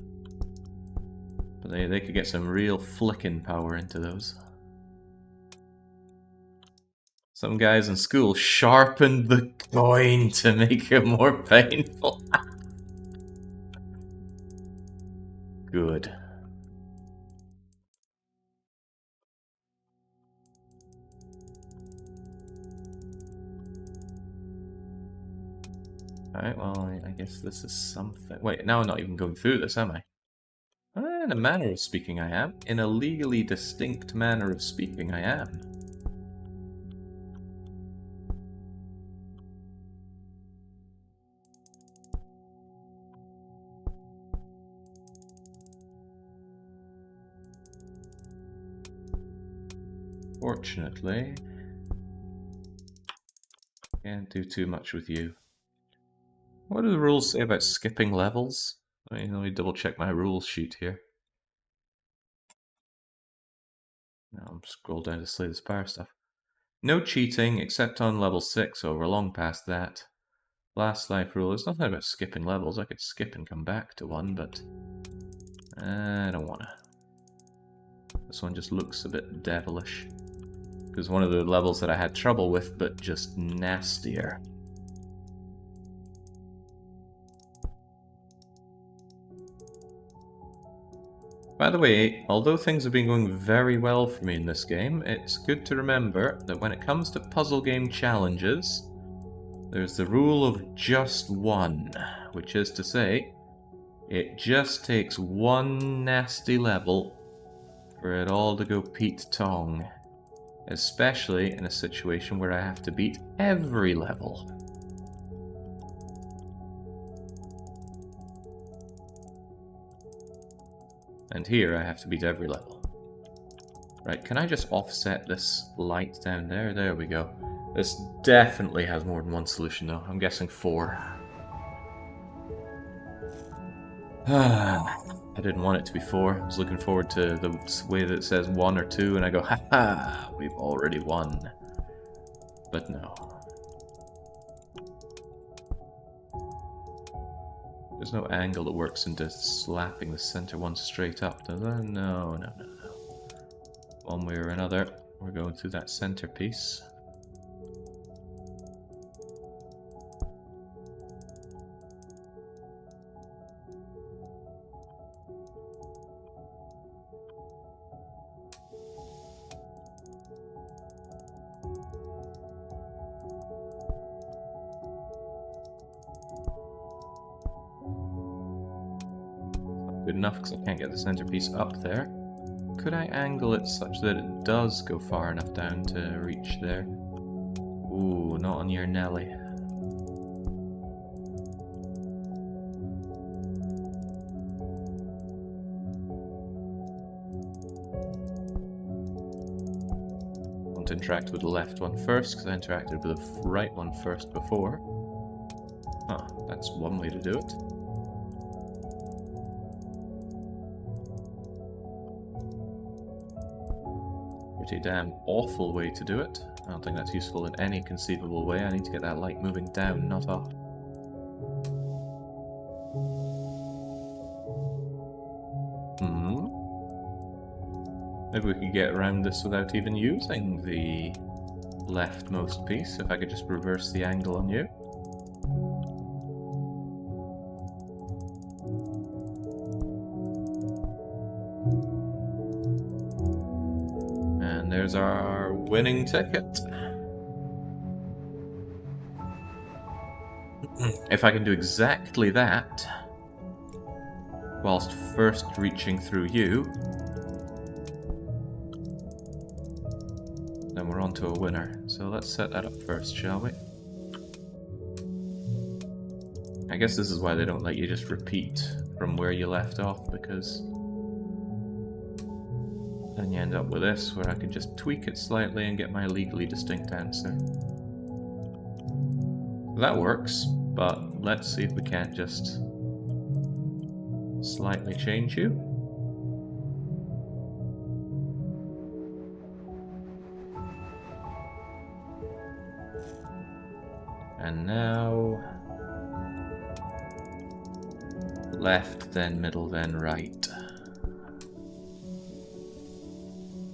But they could get some real flicking power into those. Some guys in school sharpened the coin to make it more painful. Good. Alright, well, I I guess this is something... Wait, now I'm not even going through this, am I? In a manner of speaking, I am. In a legally distinct manner of speaking, I am. Fortunately, can't do too much with you. What do the rules say about skipping levels? Let me double check my rules sheet here. Now I'm scroll down to Slay the Spire stuff. No cheating except on level 6, so we're long past that. Last life rule, there's nothing about skipping levels. I could skip and come back to one, but I don't wanna. This one just looks a bit devilish. Because one of the levels that I had trouble with, but just nastier. By the way, although things have been going very well for me in this game, it's good to remember that when it comes to puzzle game challenges, there's the rule of just one, which is to say, it just takes one nasty level for it all to go Pete Tong. Especially in a situation where I have to beat every level. And here I have to beat every level. Right, can I just offset this light down there? There we go. This definitely has more than one solution though. I'm guessing 4. I didn't want it to be 4. I was looking forward to the way that it says 1 or 2 and I go, haha, we've already won. But no. There's no angle that works into slapping the center one straight up, does there? No. One way or another, we're going through that centerpiece. Good enough because I can't get the centerpiece up there. Could I angle it such that it does go far enough down to reach there? Ooh, not on your Nelly. I want to interact with the left one first because I interacted with the right one first before. Huh, that's one way to do it. Pretty damn awful way to do it. I don't think that's useful in any conceivable way. I need to get that light moving down, not up. Maybe we could get around this without even using the leftmost piece, if I could just reverse the angle on you. And there's our winning ticket. If I can do exactly that, whilst first reaching through you, then we're on to a winner. So let's set that up first, shall we? I guess this is why they don't let you just repeat from where you left off, because then you end up with this, where I can just tweak it slightly and get my legally distinct answer. That works, but let's see if we can't just slightly change you. And now left, then middle, then right.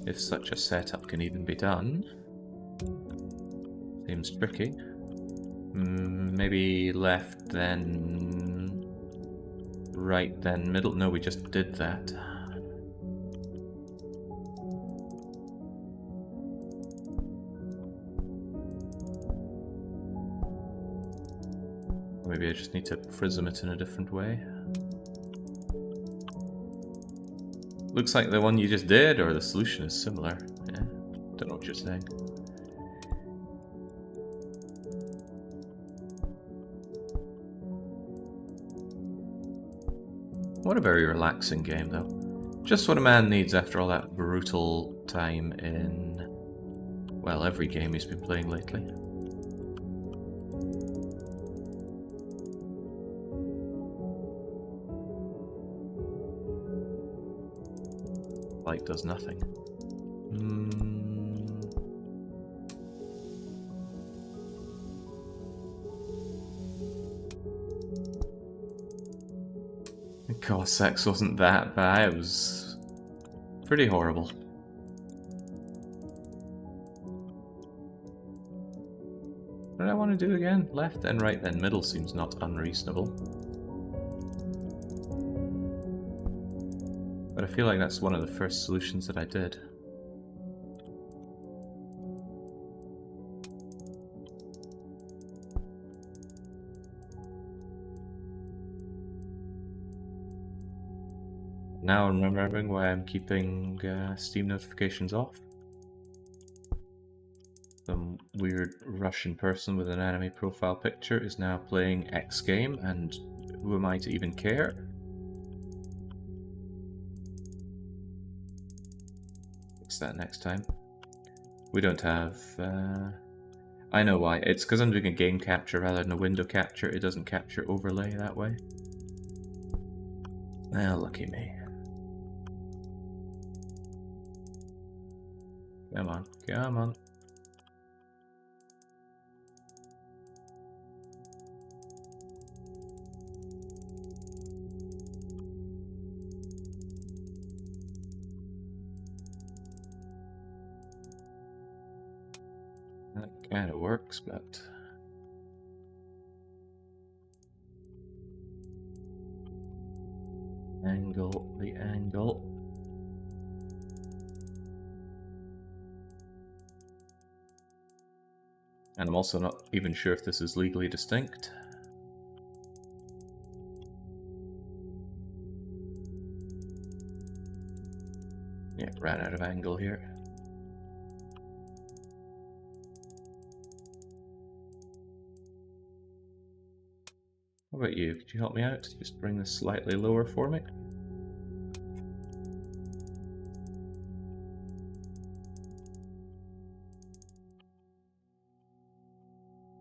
If such a setup can even be done. Seems tricky. Maybe left, then right, then middle. No, we just did that. maybe I just need to prism it in a different way. Looks like the one you just did, or the solution is similar. Yeah, don't know what you're saying. What a very relaxing game, though. Just what a man needs after all that brutal time in, well, every game he's been playing lately. Light does nothing. Cossacks wasn't that bad, it was pretty horrible. What did I want to do again? Left then right then middle seems not unreasonable. But I feel like that's one of the first solutions that I did. Now I'm remembering why I'm keeping Steam notifications off. Some weird Russian person with an anime profile picture is now playing X game, and who am I to even care? Fix that next time. We don't have... I know why. It's because I'm doing a game capture rather than a window capture. It doesn't capture overlay that way. Well, lucky me. Come on, come on. That kind of works, but... Angle, the angle. And I'm also not even sure if this is legally distinct. Yeah, ran out of angle here. How about you? Could you help me out? Just bring this slightly lower for me.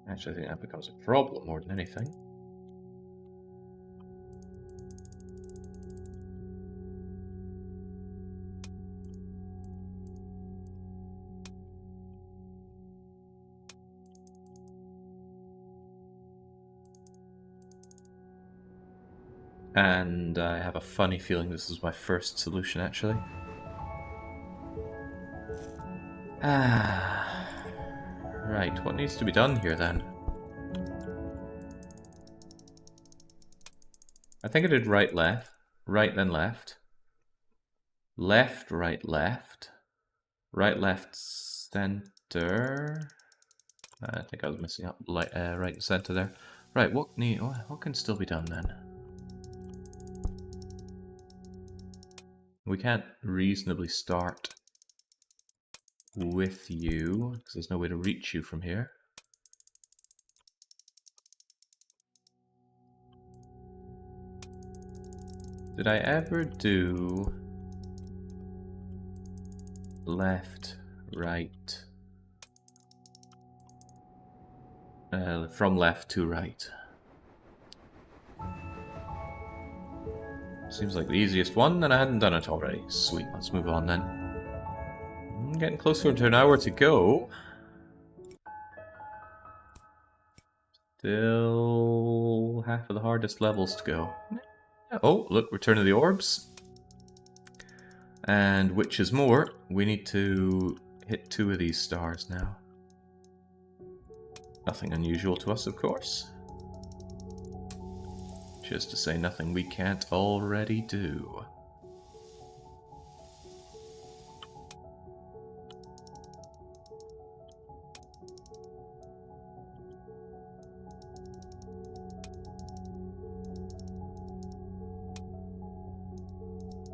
Actually, I think that becomes a problem more than anything. And I have a funny feeling this is my first solution, actually. Right, what needs to be done here then? I think I did right, left, right, then left. Left, right, left. Right, left, center. I think I was missing up right and center there. Right, what can still be done then? We can't reasonably start with you, because there's no way to reach you from here. Did I ever do left, right, from left to right? Seems like the easiest one, and I hadn't done it already. Sweet, let's move on then. Getting closer to an hour to go. Still half of the hardest levels to go. Oh, look, Return of the Orbs. And which is more, we need to hit 2 of these stars now. Nothing unusual to us, of course. Just to say nothing we can't already do.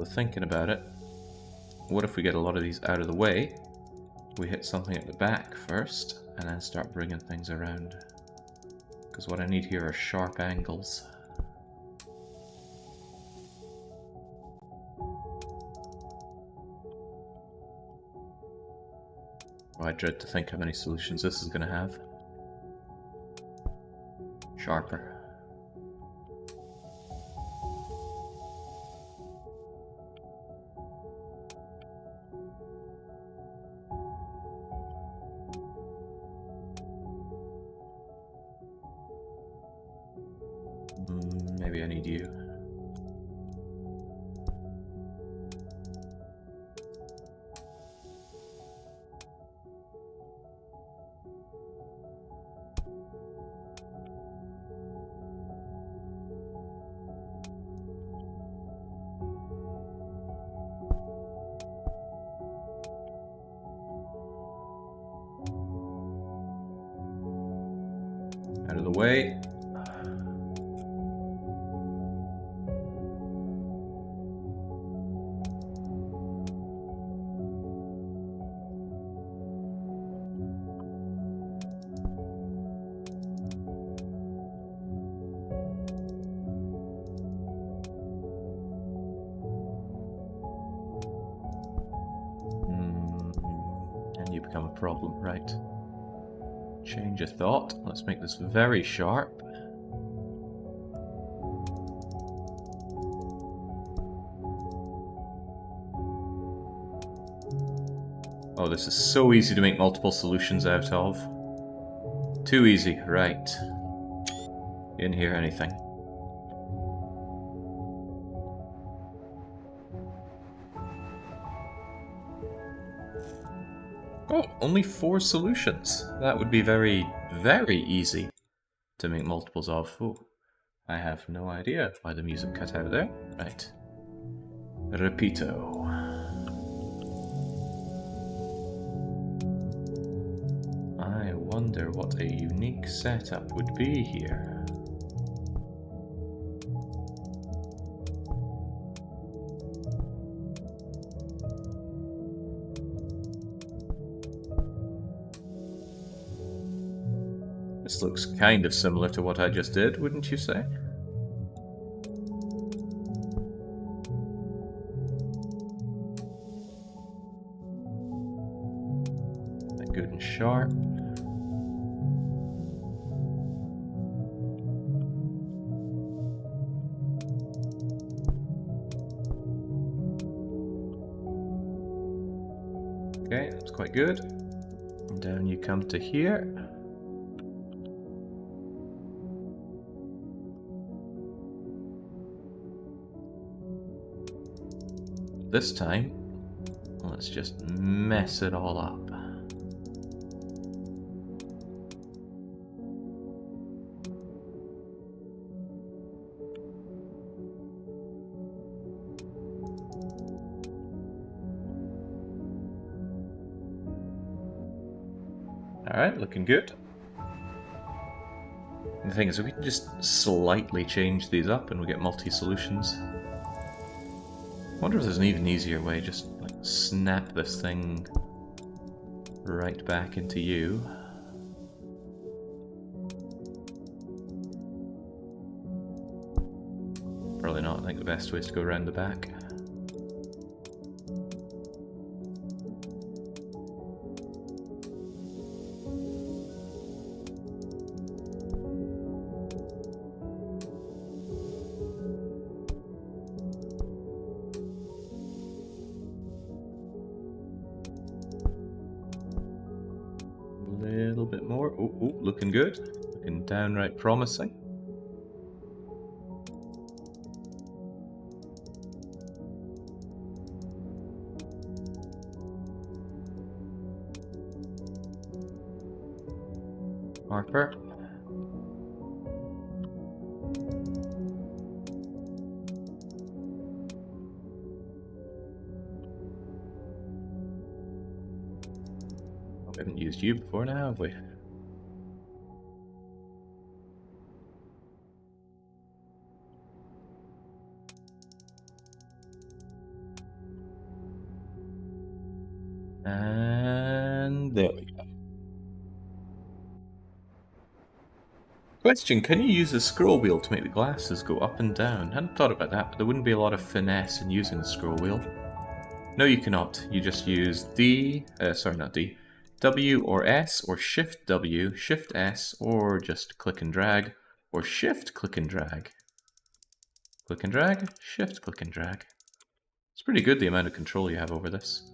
We're thinking about it. What if we get a lot of these out of the way? We hit something at the back first, and then start bringing things around. Because what I need here are sharp angles. Oh, I dread to think how many solutions this is going to have. Sharper. Maybe I need you. Out of the way. And you become a problem, right? Change of thought. Let's make this very sharp. Oh, this is so easy to make multiple solutions out of. Too easy, right. Didn't hear anything. Oh, only 4 solutions. That would be very, very easy to make multiples of. Oh, I have no idea why the music cut out there. Right. Repito. I wonder what a unique setup would be here. This looks kind of similar to what I just did, wouldn't you say? Good and sharp. Okay, that's quite good. And down you come to here. This time, let's just mess it all up. Alright, looking good. And the thing is, we can just slightly change these up and we get multi-solutions. I wonder if there's an even easier way, just like snap this thing right back into you. Probably not. I think the best way is to go around the back. Little bit more. Oh, looking good. Looking downright promising. Harper. We haven't used you before now, have we? And there we go. Question, can you use the scroll wheel to make the glasses go up and down? I hadn't thought about that, but there wouldn't be a lot of finesse in using the scroll wheel. No, you cannot. You just use W or S, or Shift W, Shift S, or just click and drag, or Shift click and drag. Click and drag, Shift click and drag. It's pretty good the amount of control you have over this.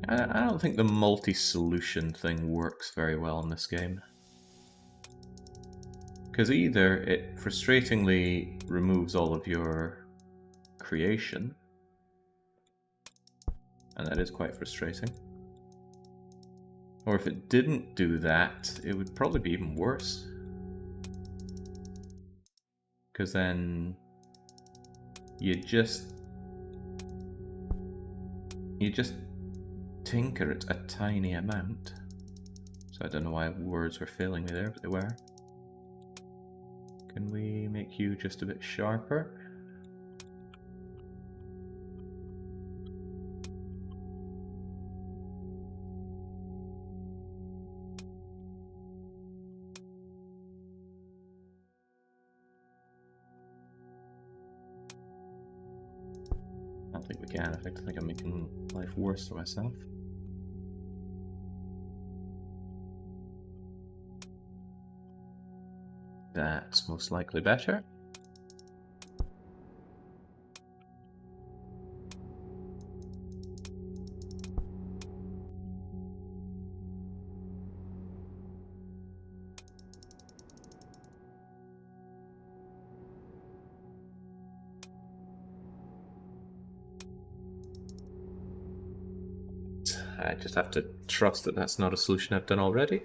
I don't think the multi-solution thing works very well in this game. Because either it frustratingly removes all of your creation, and that is quite frustrating. Or if it didn't do that, it would probably be even worse. Because then you just tinker it a tiny amount. So I don't know why words were failing me there, but they were. Can we make you just a bit sharper? I don't think we can. In fact, I think I'm making life worse for myself. That's most likely better. I just have to trust that that's not a solution I've done already.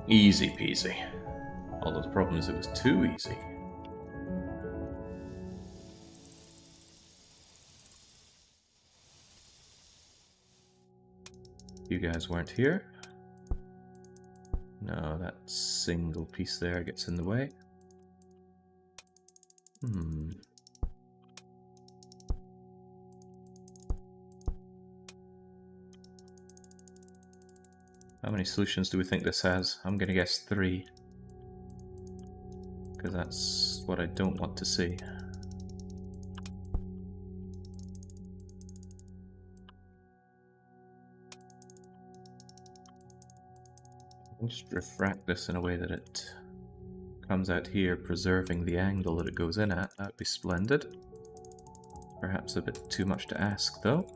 Easy peasy. Although the problem is it was too easy. You guys weren't here. No, that single piece there gets in the way. How many solutions do we think this has? I'm gonna guess 3. Because that's what I don't want to see. I'll just refract this in a way that it comes out here, preserving the angle that it goes in at. That'd be splendid. Perhaps a bit too much to ask, though.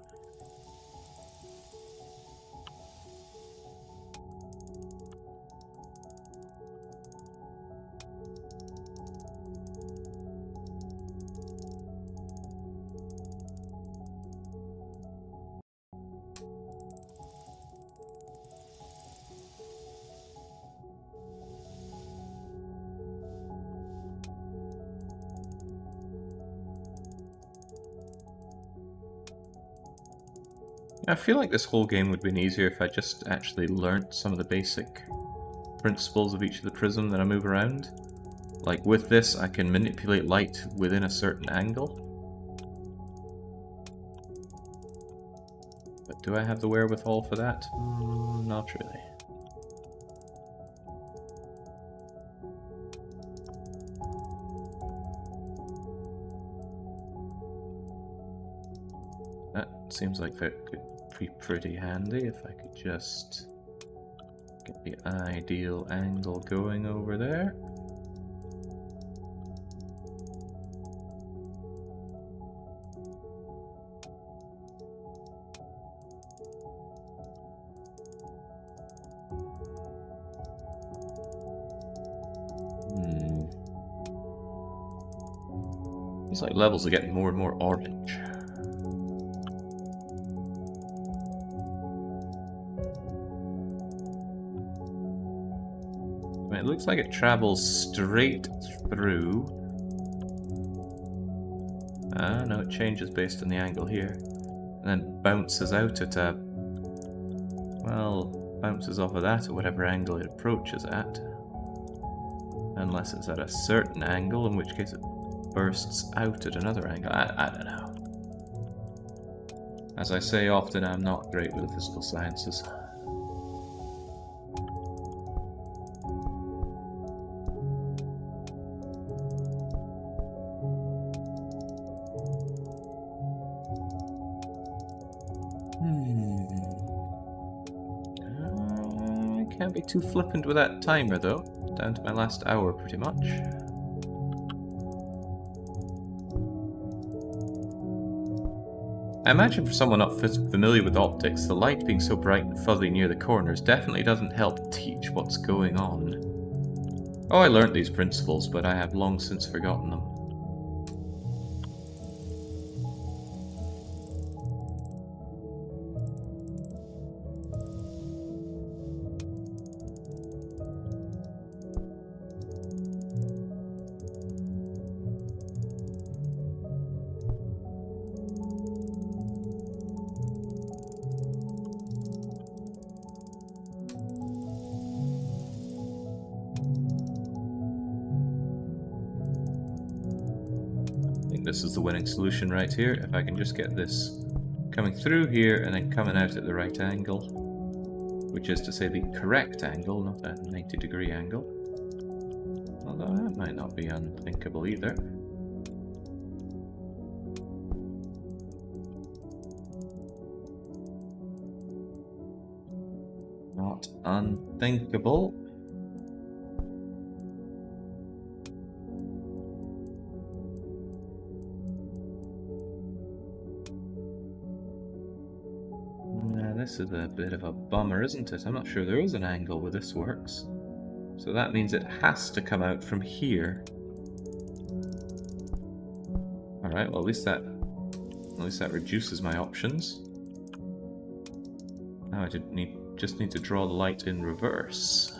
I feel like this whole game would have been easier if I just actually learnt some of the basic principles of each of the prism that I move around. Like with this, I can manipulate light within a certain angle. But do I have the wherewithal for that? Not really. That seems like that could be pretty handy if I could just get the ideal angle going over there. These like levels are getting more and more orange. It looks like it travels straight through. No, it changes based on the angle here. And then bounces out at a... well, bounces off of that at whatever angle it approaches at. Unless it's at a certain angle, in which case it bursts out at another angle. I don't know. As I say often, I'm not great with the physical sciences. Can't be too flippant with that timer, though. Down to my last hour, pretty much. I imagine for someone not familiar with optics, the light being so bright and fuzzy near the corners definitely doesn't help teach what's going on. Oh, I learnt these principles, but I have long since forgotten them. This is the winning solution right here. If I can just get this coming through here and then coming out at the right angle, which is to say the correct angle, not a 90-degree angle. Although that might not be unthinkable either. Not unthinkable. This is a bit of a bummer, isn't it? I'm not sure there is an angle where this works. So that means it has to come out from here. Alright, well at least that reduces my options. Now I just need to draw the light in reverse.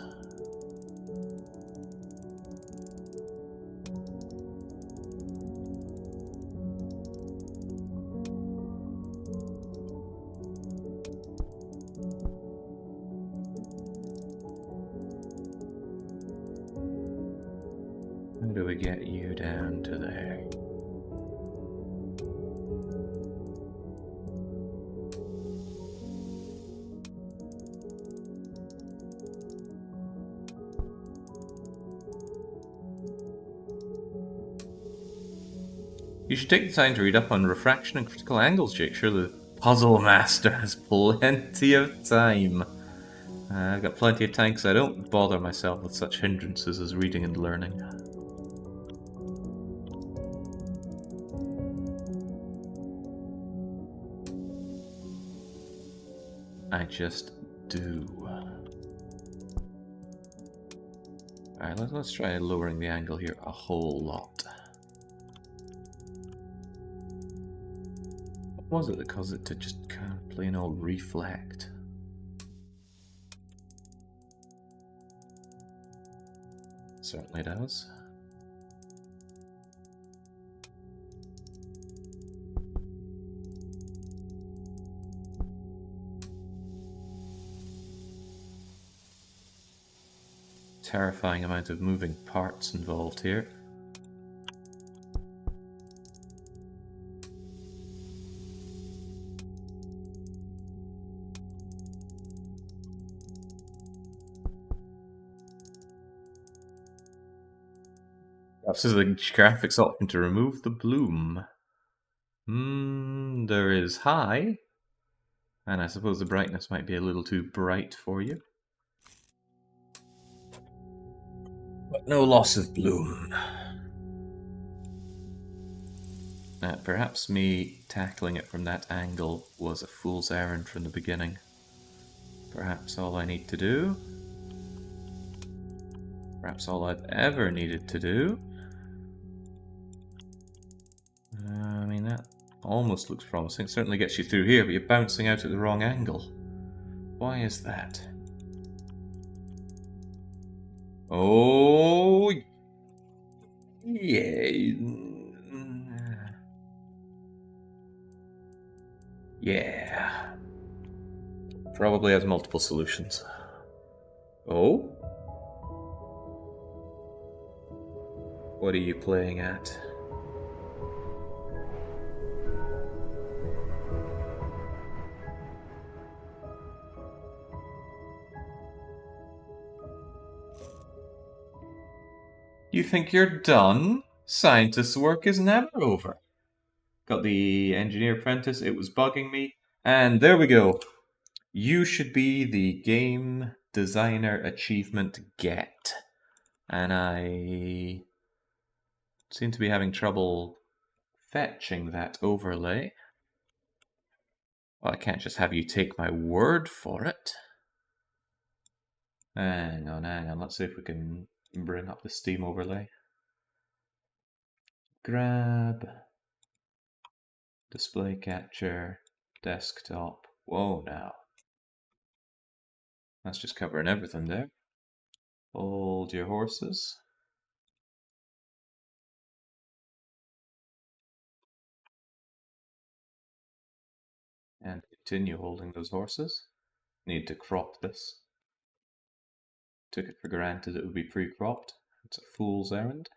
How do we get you down to there? You should take the time to read up on refraction and critical angles, Jake. Surely the puzzle master has plenty of time. I've got plenty of time because I don't bother myself with such hindrances as reading and learning. I just do. Alright, let's try lowering the angle here a whole lot. What was it that caused it to just kind of plain old reflect? Certainly does. Terrifying amount of moving parts involved here. Perhaps there's a graphics option to remove the bloom. There is high. And I suppose the brightness might be a little too bright for you. But no loss of bloom. Perhaps me tackling it from that angle was a fool's errand from the beginning. Perhaps all I need to do, perhaps all I've ever needed to do, I mean that almost looks promising. It certainly gets you through here, but you're bouncing out at the wrong angle. Why is that? Oh, yeah. Yeah. Probably has multiple solutions. Oh? What are you playing at? You think you're done? Scientist's work is never over. Got the engineer apprentice, it was bugging me. And there we go. You should be the game designer achievement get. And I seem to be having trouble fetching that overlay. Well, I can't just have you take my word for it. Hang on. Let's see if we can bring up the Steam overlay. Grab, display capture, desktop. Whoa, now. That's just covering everything there. Hold your horses. And continue holding those horses. Need to crop this. Took it for granted it would be pre-cropped. It's a fool's errand.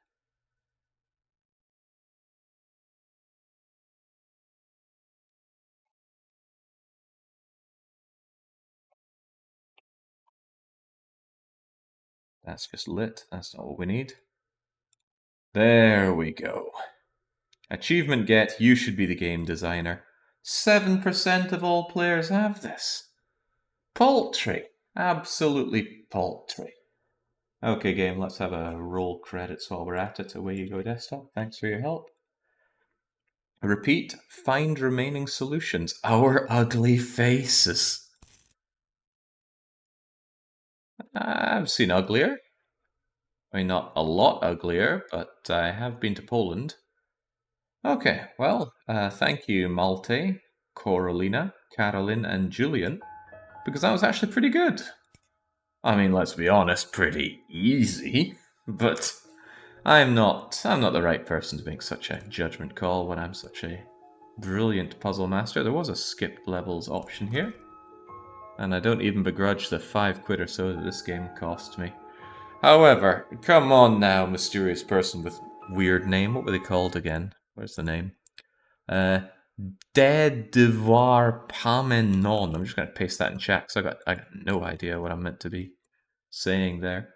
That's just lit. That's not what we need. There we go. Achievement get, you should be the game designer. 7% of all players have this. Paltry. Absolutely paltry. Okay, game, let's have a roll credits while we're at it. Away you go, desktop. Thanks for your help. Repeat, find remaining solutions. Our ugly faces. I've seen uglier. I mean, not a lot uglier, but I have been to Poland. Okay, well, thank you, Malte, Coralina, Carolyn, and Julian, because that was actually pretty good. I mean, let's be honest, pretty easy, but I'm not the right person to make such a judgment call when I'm such a brilliant puzzle master. There was a skip levels option here, and I don't even begrudge the £5 or so that this game cost me. However, come on now, mysterious person with weird name. What were they called again? Where's the name? Devoir Pamenon. I'm just going to paste that in chat because I got no idea what I'm meant to be saying there.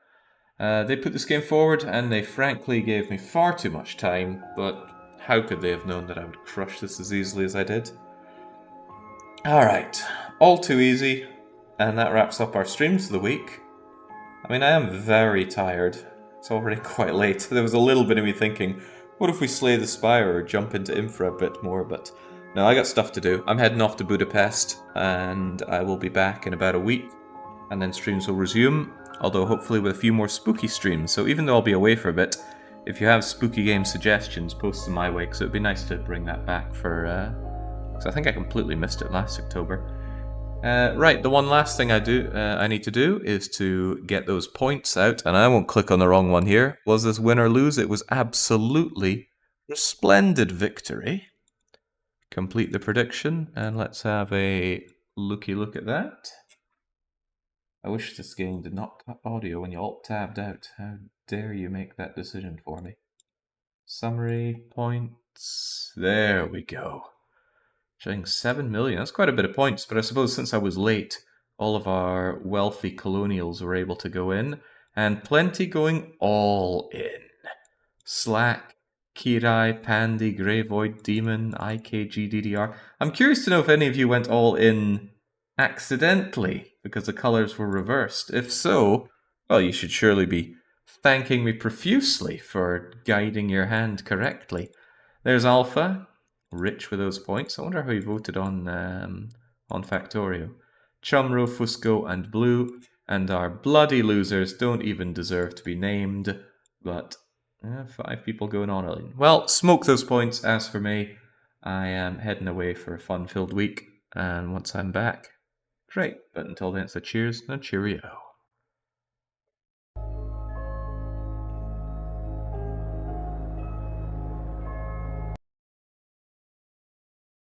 They put this game forward and they frankly gave me far too much time, but how could they have known that I would crush this as easily as I did? Alright, all too easy, and that wraps up our streams for the week. I mean, I am very tired. It's already quite late. There was a little bit of me thinking, what if we slay the Spire or jump into Infra a bit more, but no, I got stuff to do. I'm heading off to Budapest, and I will be back in about a week, and then streams will resume, although hopefully with a few more spooky streams. So even though I'll be away for a bit, if you have spooky game suggestions, post them my way, because it would be nice to bring that back for, because I think I completely missed it last October. Right, the one last thing I need to do is to get those points out, and I won't click on the wrong one here. Was this win or lose? It was absolutely resplendent victory. Complete the prediction, and let's have a looky look at that. I wish this game did not cut audio when you alt-tabbed out. How dare you make that decision for me? Summary, points, there we go. Showing 7 million, that's quite a bit of points, but I suppose since I was late, all of our wealthy colonials were able to go in, and plenty going all in. Slack, Kirai, Pandy, Grey Void, Demon, IKGDDR. I'm curious to know if any of you went all in accidentally, because the colors were reversed. If so, well, you should surely be thanking me profusely for guiding your hand correctly. There's Alpha, rich with those points. I wonder how he voted on Factorio. Chumro, Fusco, and Blue, and our bloody losers don't even deserve to be named, but 5 people going on early. Well, smoke those points. As for me, I am heading away for a fun-filled week, and once I'm back, great. But until then, it's a cheers and a cheerio.